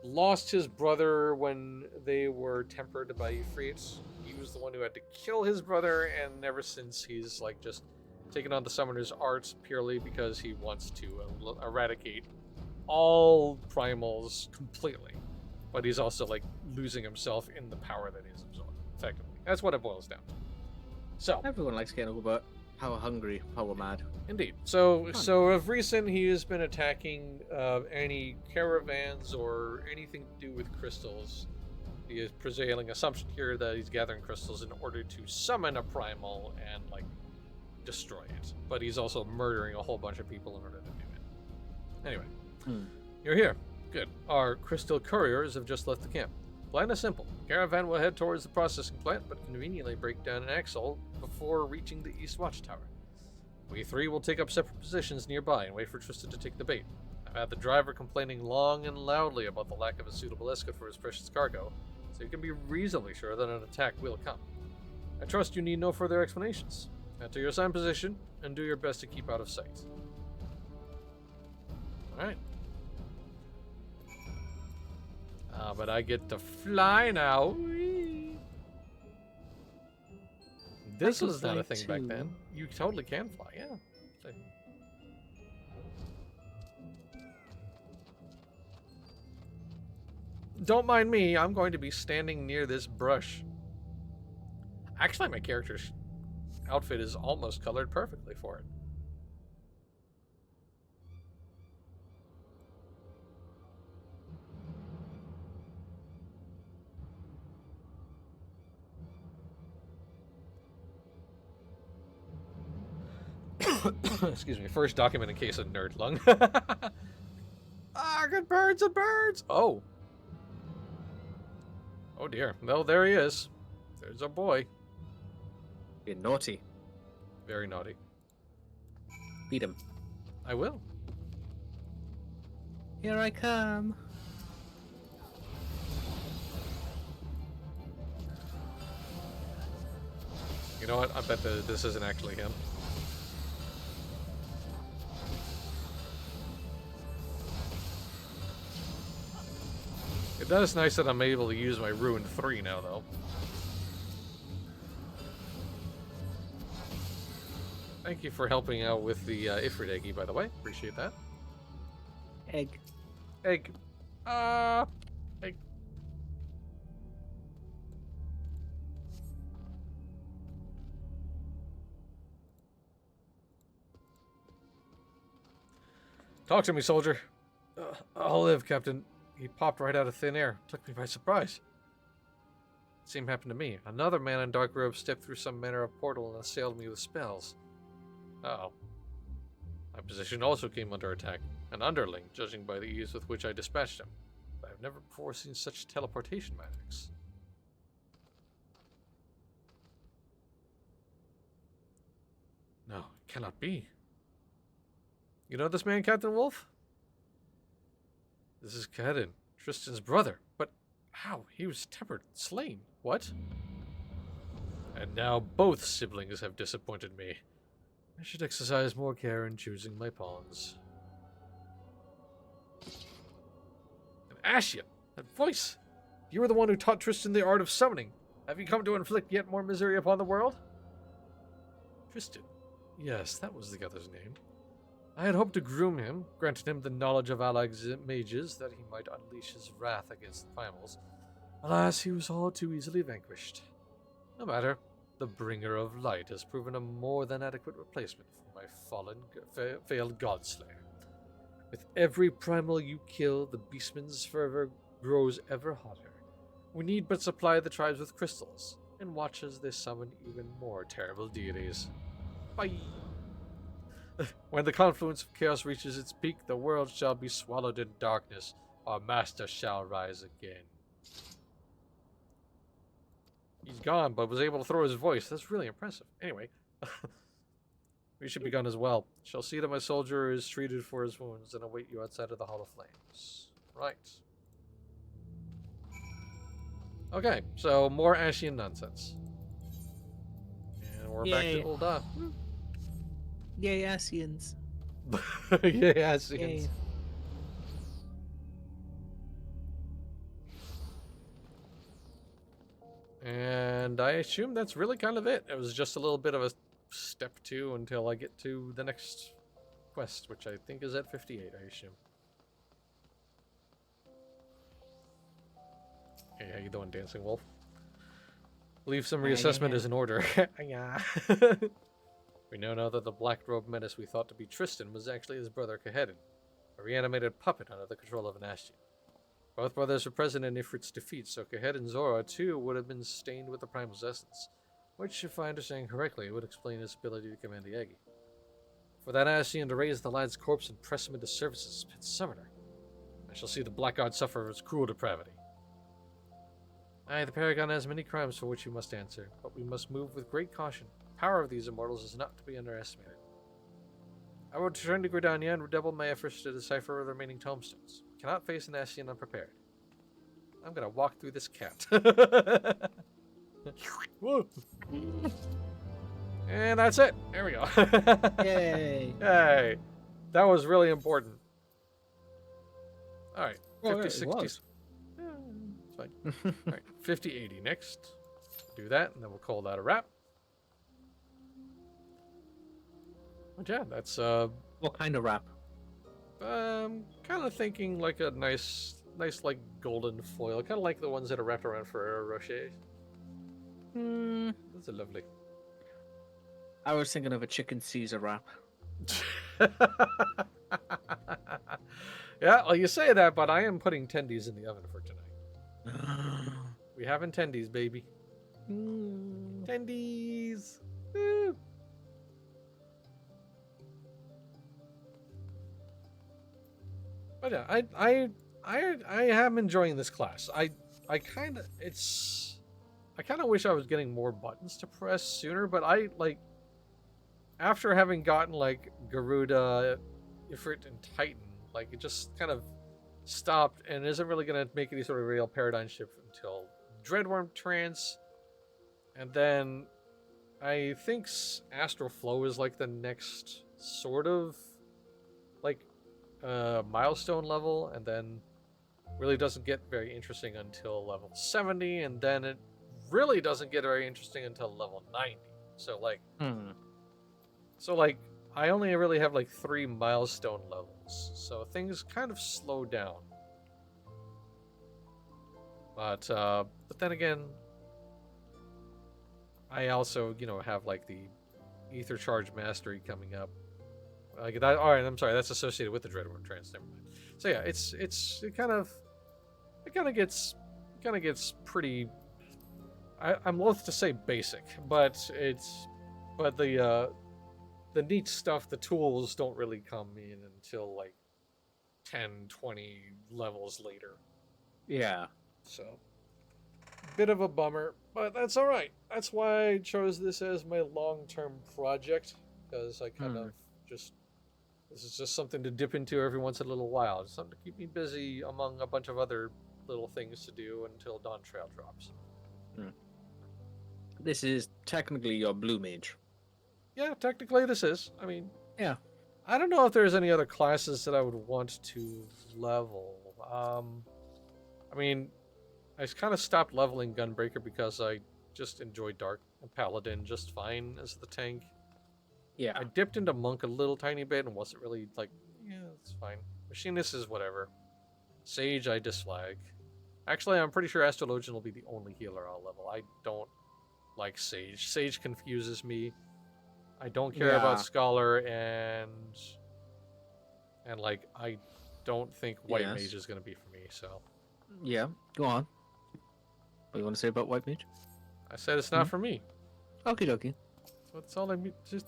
lost his brother when they were tempered by Ifrit. He was the one who had to kill his brother, and ever since he's like just taken on the summoner's arts purely because he wants to eradicate all primals completely. But he's also like losing himself in the power that he's absorbed, effectively. That's what it boils down to. So
everyone likes getting over, but power hungry, power mad.
Indeed. So of recent, he has been attacking any caravans or anything to do with crystals. The prevailing assumption here that he's gathering crystals in order to summon a primal and like destroy it. But he's also murdering a whole bunch of people in order to do it. Anyway, you're here. Good. Our crystal couriers have just left the camp. Plan is simple. The caravan will head towards the processing plant, but conveniently break down an axle before reaching the East Watchtower. We three will take up separate positions nearby and wait for Tristan to take the bait. I've had the driver complaining long and loudly about the lack of a suitable escort for his precious cargo, so you can be reasonably sure that an attack will come. I trust you need no further explanations. Enter your assigned position and do your best to keep out of sight. Alright. But I get to fly now. Whee! This was not a thing back then. You totally can fly, yeah. don't mind me. I'm going to be standing near this brush. Actually, my character's outfit is almost colored perfectly for it. Excuse me. First documented case of nerd lung. Ah, good birds and birds. Oh. Oh dear. No, there he is. There's our boy.
You're naughty.
Very naughty.
Beat him.
I will.
Here I come.
You know what? I bet that this isn't actually him. That is nice that I'm able to use my Ruin 3 now, though. Thank you for helping out with the Ifrit Eggy, by the way. Appreciate that.
Egg.
Egg. Egg. Talk to me, soldier. I'll live, Captain. He popped right out of thin air. Took me by surprise. Same happened to me. Another man in dark robes stepped through some manner of portal and assailed me with spells. Uh-oh. My position also came under attack. An underling, judging by the ease with which I dispatched him. But I've never before seen such teleportation magics. No, it cannot be. You know this man, Captain Wolf? This is Kaedin, Tristan's brother. But how? He was tempered, slain. What? And now both siblings have disappointed me. I should exercise more care in choosing my pawns. An Ashian! That voice! You were the one who taught Tristan the art of summoning. Have you come to inflict yet more misery upon the world? Tristan. Yes, that was the other's name. I had hoped to groom him, granted him the knowledge of allied mages that he might unleash his wrath against the primals. Alas, he was all too easily vanquished. No matter, the Bringer of Light has proven a more than adequate replacement for my fallen, failed Godslayer. With every primal you kill, the beastman's fervor grows ever hotter. We need but supply the tribes with crystals, and watch as they summon even more terrible deities. Bye! When the confluence of chaos reaches its peak, the world shall be swallowed in darkness. Our master shall rise again. He's gone, but was able to throw his voice. That's really impressive. Anyway, we should be gone as well. Shall see that my soldier is treated for his wounds and await you outside of the Hall of Flames. Right. Okay, so more Ashian nonsense. And we're back to Ul'dah.
Yay, Asians.
Yay, Asians.
Yay.
And I assume that's really kind of it. It was just a little bit of a step 2 until I get to the next quest, which I think is at 58, I assume. Hey, how you doing, Dancing Wolf? Believe some reassessment is in order. Yeah. We know now that the black-robed menace we thought to be Tristan was actually his brother Kaedin, a reanimated puppet under the control of an Ashian. Both brothers were present in Ifrit's defeat, so Kaedin Zora too would have been stained with the Primal's essence, which, if I understand correctly, would explain his ability to command the Aggie. For that Ashian to raise the lad's corpse and press him into service as Pit Summoner, I shall see the Black God suffer its cruel depravity. Aye, the Paragon has many crimes for which we must answer, but we must move with great caution. The power of these immortals is not to be underestimated. I will return to Gridania and redouble my efforts to decipher the remaining tombstones. We cannot face an Ashian unprepared. I'm gonna walk through this cat. Whoa. And that's it. There we go.
Yay.
Hey, that was really important. All right,
Well,
50,
it
60.
was.
Yeah, it's fine. All right, 50, 80 next. Do that, and then we'll call that a wrap. But yeah, that's
What kind of rap?
kind of thinking like a nice nice like golden foil, kind of like the ones that are wrapped around Ferrero Rocher. Those are lovely.
I was thinking of a chicken Caesar wrap.
Yeah, well, you say that, but I am putting tendies in the oven for tonight. We having tendies, baby. Tendies. Woo. But yeah, I am enjoying this class. I kind of wish I was getting more buttons to press sooner, but I like after having gotten like Garuda, Ifrit, and Titan, like it just kind of stopped and isn't really going to make any sort of real paradigm shift until Dreadworm Trance, and then I think Astral Flow is like the next sort of like milestone level, and then really doesn't get very interesting until level 70, and then it really doesn't get very interesting until level 90. So like I only really have like 3 milestone levels, so things kind of slow down. But then again, I also, you know, have like the Ether Charge Mastery coming up. Like that, all right, I'm sorry, that's associated with the Dreadworm Trance. Never mind. So yeah, it kind of gets pretty. I'm loath to say basic, but the neat stuff, the tools don't really come in until like 10, 20 levels later.
Yeah.
So, bit of a bummer, but that's all right. That's why I chose this as my long-term project, because I kind of just, this is just something to dip into every once in a little while. Just something to keep me busy among a bunch of other little things to do until Dawn Trail drops.
This is technically your blue mage.
Yeah, technically this is. I mean,
yeah.
I don't know if there's any other classes that I would want to level. I mean, I kind of stopped leveling Gunbreaker because I just enjoyed Dark and Paladin just fine as the tank.
Yeah.
I dipped into Monk a little tiny bit and wasn't really like, yeah, it's fine. Machinist is whatever. Sage I dislike. Actually, I'm pretty sure Astrologian will be the only healer I'll level. I don't like Sage. Sage confuses me. I don't care about Scholar, and like I don't think White Mage is going to be for me. So
yeah, go on. What do you want to say about White Mage?
I said it's not for me.
Okie dokie.
That's all I mean. Just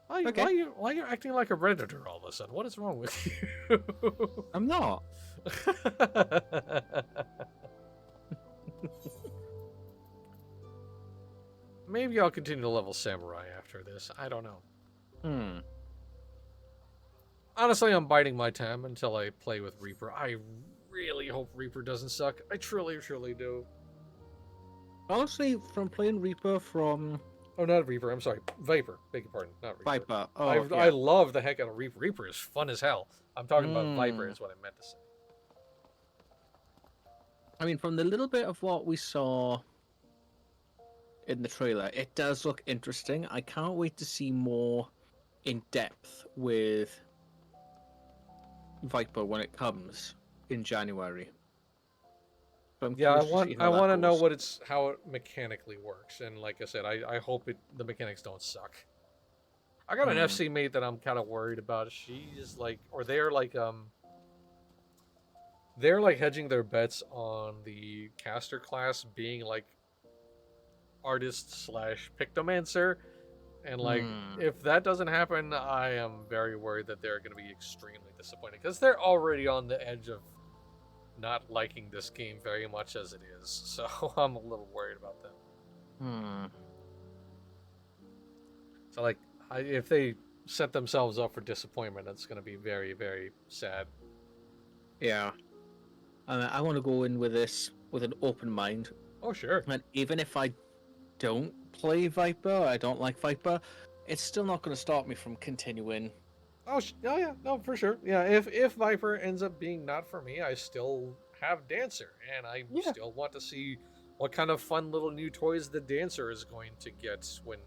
why are you acting like a Redditor all of a sudden? What is wrong with you?
I'm not.
Maybe I'll continue to level Samurai after this. I don't know. Honestly, I'm biding my time until I play with Reaper. I really hope Reaper doesn't suck. I truly, truly do.
Honestly, from playing Reaper from...
Oh, not Reaper. I'm sorry. Viper. Beg your pardon. Not Reaper.
Viper. Oh,
I love the heck out of Reaper. Reaper is fun as hell. I'm talking about Viper is what I meant to say.
I mean, from the little bit of what we saw in the trailer, it does look interesting. I can't wait to see more in depth with Viper when it comes in January.
Yeah, I want to know how it mechanically works, and like I said, I hope the mechanics don't suck. I got an FC mate that I'm kind of worried about. She's like, or they're like hedging their bets on the caster class being like artist / pictomancer, and like if that doesn't happen, I am very worried that they're going to be extremely disappointed because they're already on the edge of not liking this game very much as it is, so I'm a little worried about them. So like if they set themselves up for disappointment, it's going to be very, very sad.
Yeah, I want to go in with this with an open mind.
Oh sure.
And even if I don't play Viper, I don't like Viper, it's still not going to stop me from continuing.
Oh yeah, no, for sure. Yeah, if Viper ends up being not for me, I still have Dancer, and I still want to see what kind of fun little new toys the Dancer is going to get when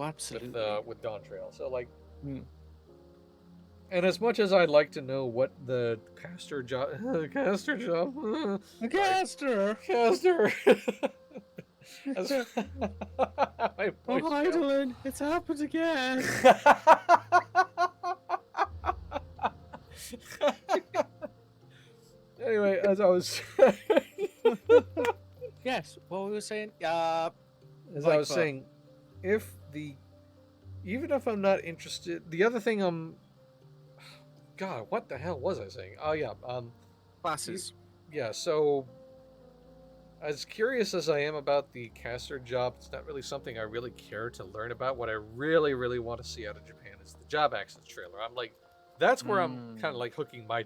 absolutely
with Dawn Trail. So like, And as much as I'd like to know what the caster job, caster job,
Caster!
caster. As- My
Oh,
voice failed.
Heidelin, it's happened again.
Anyway, as I was
Yes, what we were saying?
as I was saying, even if I'm not interested, the other thing God, what the hell was I saying? Oh yeah,
Classes.
yeah. So, as curious as I am about the caster job, it's not really something I really care to learn about. What I really, really want to see out of Japan is the job access trailer. I'm like, that's where I'm kind of like hooking my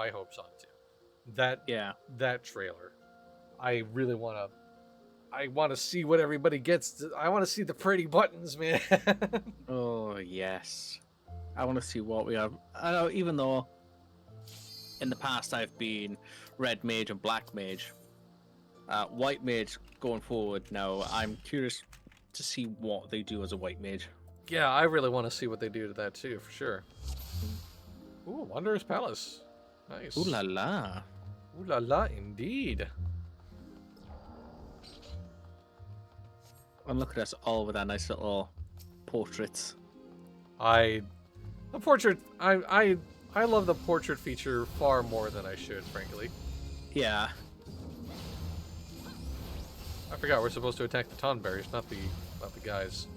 hopes onto. That trailer. I really want to. I want to see what everybody gets. I want to see the pretty buttons, man.
Oh, yes. I want to see what we have. I know, even though in the past I've been red mage and black mage, white mage going forward now, I'm curious to see what they do as a white mage.
Yeah, I really want to see what they do to that too, for sure. Ooh, Wanderer's Palace. Nice.
Ooh la la.
Ooh la la, indeed.
And look at us all with our nice little portraits.
I love the portrait feature far more than I should, frankly.
Yeah.
I forgot we're supposed to attack the Tonberries, not the guys.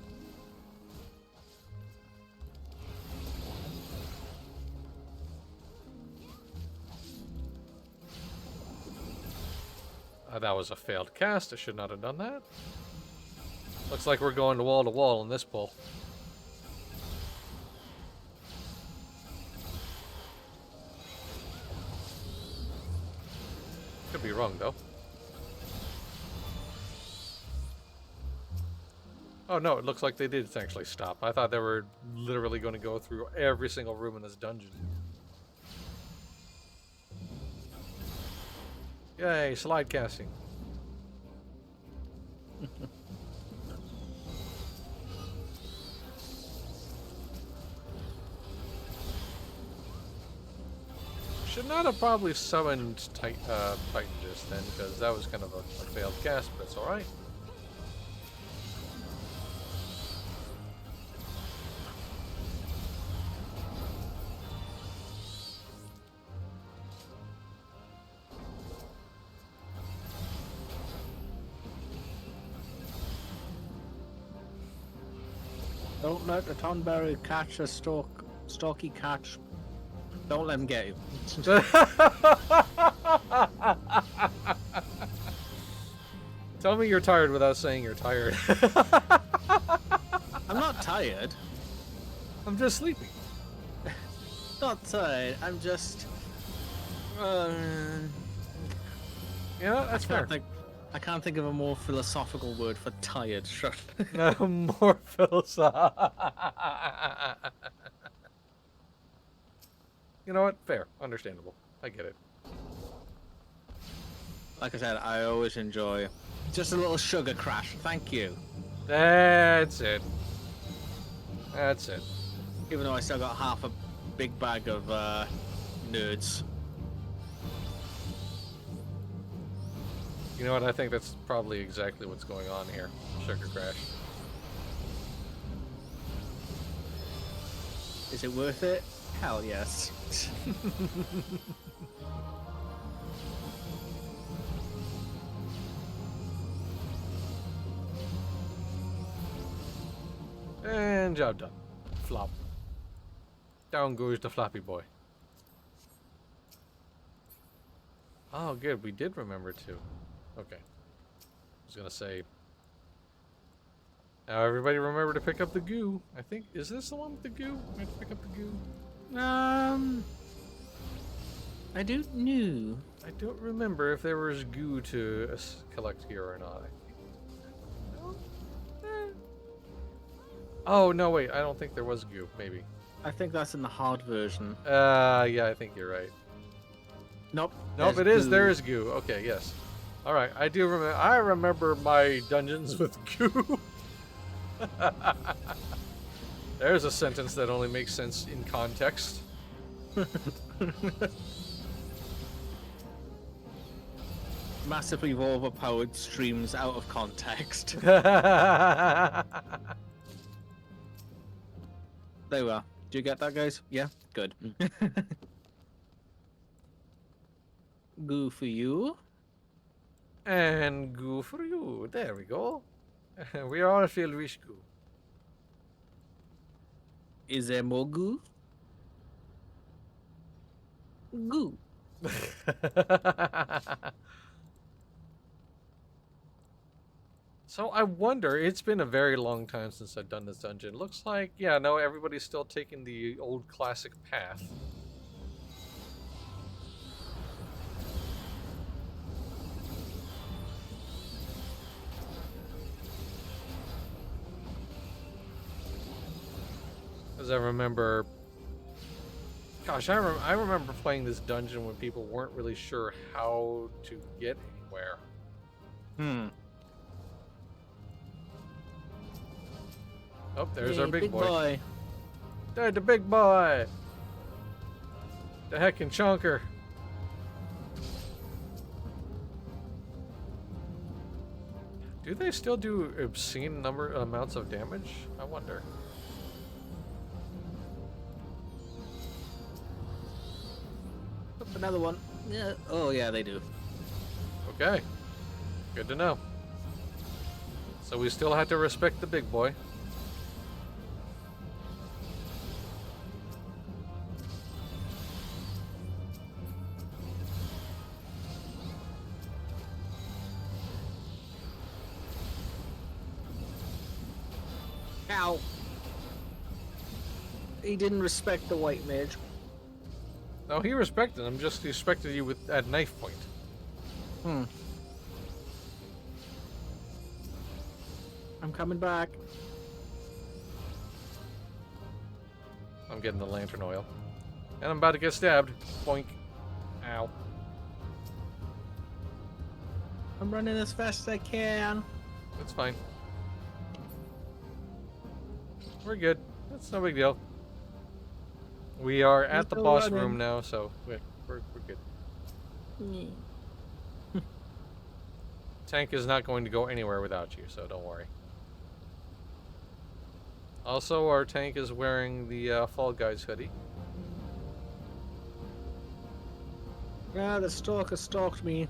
That was a failed cast. I should not have done that. Looks like we're going to wall in this pull. Could be wrong, though. Oh no, it looks like they did actually stop. I thought they were literally going to go through every single room in this dungeon. Yay, slide casting. Should not have probably summoned Titan just then, because that was kind of a failed cast, but it's alright.
Don't let the Tonberry catch a stalky catch. Don't let him get you.
Tell me you're tired without saying you're tired.
I'm not tired.
I'm just sleepy.
Not tired. I'm just.
Yeah, that's fair.
I can't think of a more philosophical word for tired. Shut.
More philosophical. You know what? Fair. Understandable. I get it.
Like I said, I always enjoy just a little sugar crash. Thank you.
That's it. That's it.
Even though I still got half a big bag of nerds.
You know what? I think that's probably exactly what's going on here. Sugar crash.
Is it worth it? Hell yes.
And job done. Flop. Down goes the floppy boy. Oh, good. We did remember to. Okay. I was gonna say. Now everybody remember to pick up the goo. I think, is this the one with the goo? We have to pick up the goo.
I don't know.
I don't remember if there was goo to collect here or not. Oh, no, wait. I don't think there was goo. Maybe.
I think that's in the hard version.
Yeah, I think you're right.
Nope.
Nope,
there's
it is.
goo.
There is goo. Okay, yes. All right. I do remember. I remember my dungeons with goo. There's a sentence that only makes sense in context.
Massively overpowered streams out of context. There we are. Do you get that, guys? Yeah? Good. Goo for you.
And goo for you. There we go. We all feel rich goo.
Is there more goo? Goo.
So I wonder, it's been a very long time since I've done this dungeon. Looks like, yeah, no, everybody's still taking the old classic path. As I remember, gosh, I remember playing this dungeon when people weren't really sure how to get anywhere. Oh, there's our big boy. There's the big boy. The heckin' chunker. Do they still do obscene amounts of damage? I wonder.
Another one. Yeah. Oh, yeah, they do.
Okay. Good to know. So we still have to respect the big boy.
Ow. He didn't respect the white mage.
No, he respected him, just he respected you at knife point.
I'm coming back.
I'm getting the lantern oil. And I'm about to get stabbed. Boink. Ow.
I'm running as fast as I can.
That's fine. We're good. That's no big deal. We are at the
still
boss
running.
room now, so we're good. Tank is not going to go anywhere without you, so don't worry. Also, our tank is wearing the Fall Guys hoodie.
Yeah, the stalker stalked me.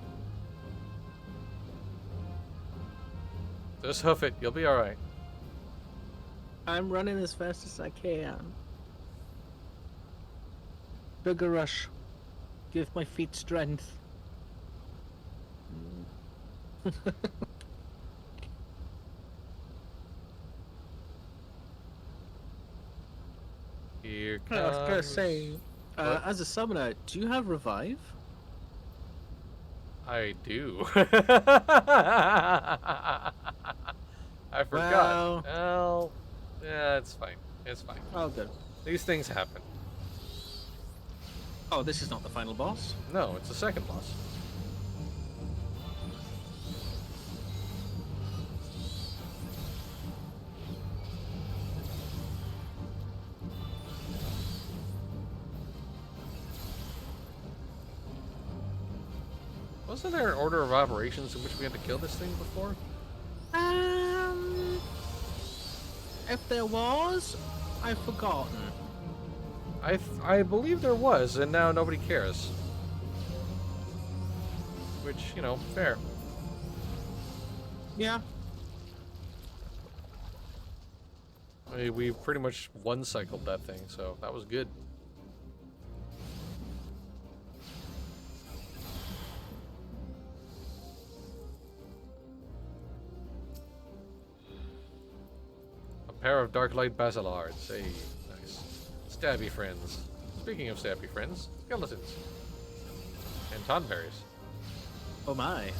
Just hoof it. You'll be alright.
I'm running as fast as I can. Bigger rush. Give my feet strength.
Here
I
comes...
was gonna say,
What?
as a summoner, do you have revive?
I do. I forgot.
Well-
Well, yeah, it's fine. It's fine.
Oh, good.
These things happen.
Oh, this is not the final boss.
No, it's the second boss. Wasn't there an order of operations in which we had to kill this thing before?
If there was, I've forgotten.
I believe there was, and now nobody cares. Which, you know, fair.
Yeah.
I mean, we pretty much one-cycled that thing, so that was good. A pair of Darklight Basilards. Hey, nice. Stabby friends. Speaking of stabby friends, skeletons. And tonberries.
Oh my.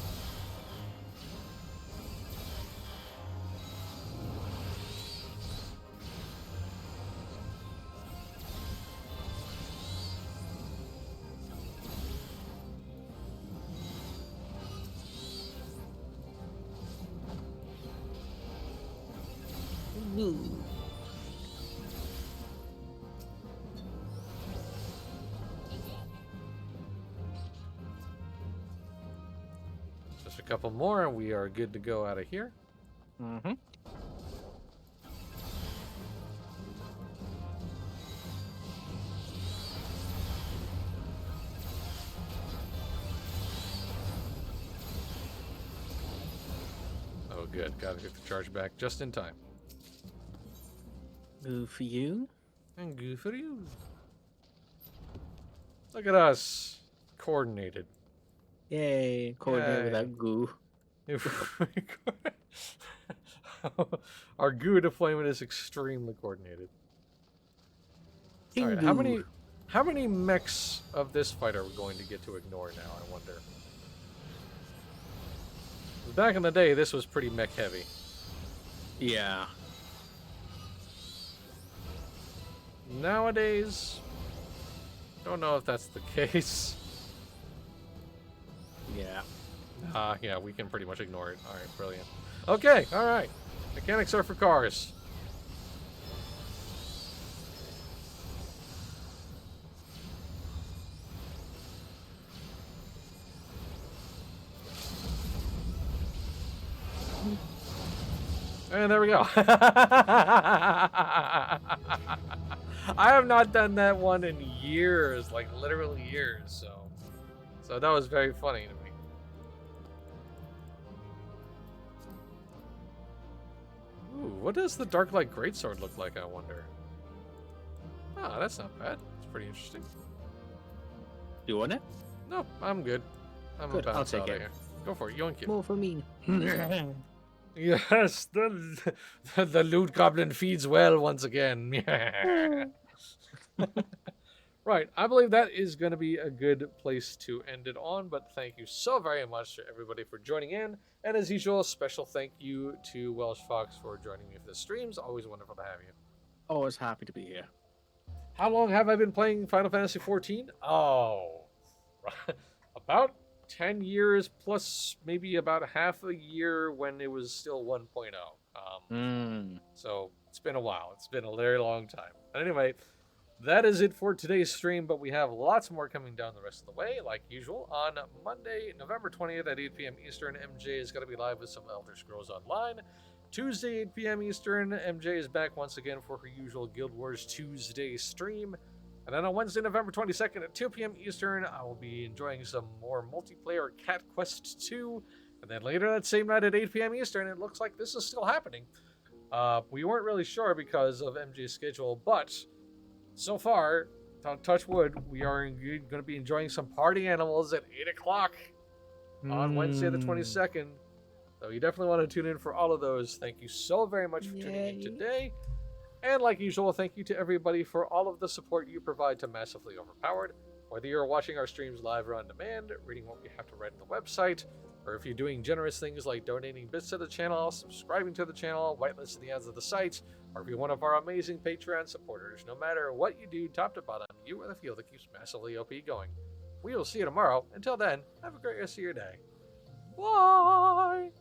Ooh.
Just a couple more, and we are good to go out of here.
Mm-hmm.
Oh, good. Gotta get the charge back just in time.
Good for you.
And good for you. Look at us. Coordinated.
Yay. Coordinate
Yay.
without goo.
Our goo deployment is extremely coordinated. All right,
Goo.
how many mechs of this fight are we going to get to ignore now, I wonder? Back in the day, this was pretty mech heavy.
Yeah.
Nowadays, don't know if that's the case.
Yeah.
Yeah, we can pretty much ignore it. All right, brilliant. Okay, all right. Mechanics are for cars. And there we go. I have not done that one in years, like literally years, so that was very funny to me. Ooh, what does the Darklight Greatsword look like, I wonder? Ah, that's not bad. It's pretty interesting.
You want it?
No, I'm good. I'm
Good,
about
I'll
out
take
of
it.
here. Go for it, yoink it.
More for me.
Yes, the loot goblin feeds well once again. Right, I believe that is going to be a good place to end it on, but thank you so very much to everybody for joining in, and as usual, a special thank you to Welsh Fox for joining me for the streams. Always wonderful to have you.
Always happy to be here.
How long have I been playing Final Fantasy XIV? Oh, about 10 years plus maybe about half a year when it was still 1.0. So it's been a while. It's been a very long time. But anyway, that is it for today's stream, but we have lots more coming down the rest of the way, like usual. On Monday, November 20th at 8 p.m. Eastern, MJ is going to be live with some Elder Scrolls Online. Tuesday, 8 p.m. Eastern, MJ is back once again for her usual Guild Wars Tuesday stream. And then on Wednesday, November 22nd at 2 p.m. Eastern, I will be enjoying some more multiplayer Cat Quest 2. And then later that same night at 8 p.m. Eastern, it looks like this is still happening. We weren't really sure because of MJ's schedule, but so far, touch wood, we are going to be enjoying some party animals at 8 o'clock on Wednesday the 22nd. So you definitely want to tune in for all of those. Thank you so very much for tuning in today. And like usual, thank you to everybody for all of the support you provide to Massively Overpowered. Whether you're watching our streams live or on demand, reading what we have to write on the website, or if you're doing generous things like donating bits to the channel, subscribing to the channel, whitelisting the ads of the site, or if you're one of our amazing Patreon supporters, no matter what you do, top to bottom, you are the fuel that keeps Massively OP going. We will see you tomorrow. Until then, have a great rest of your day. Bye!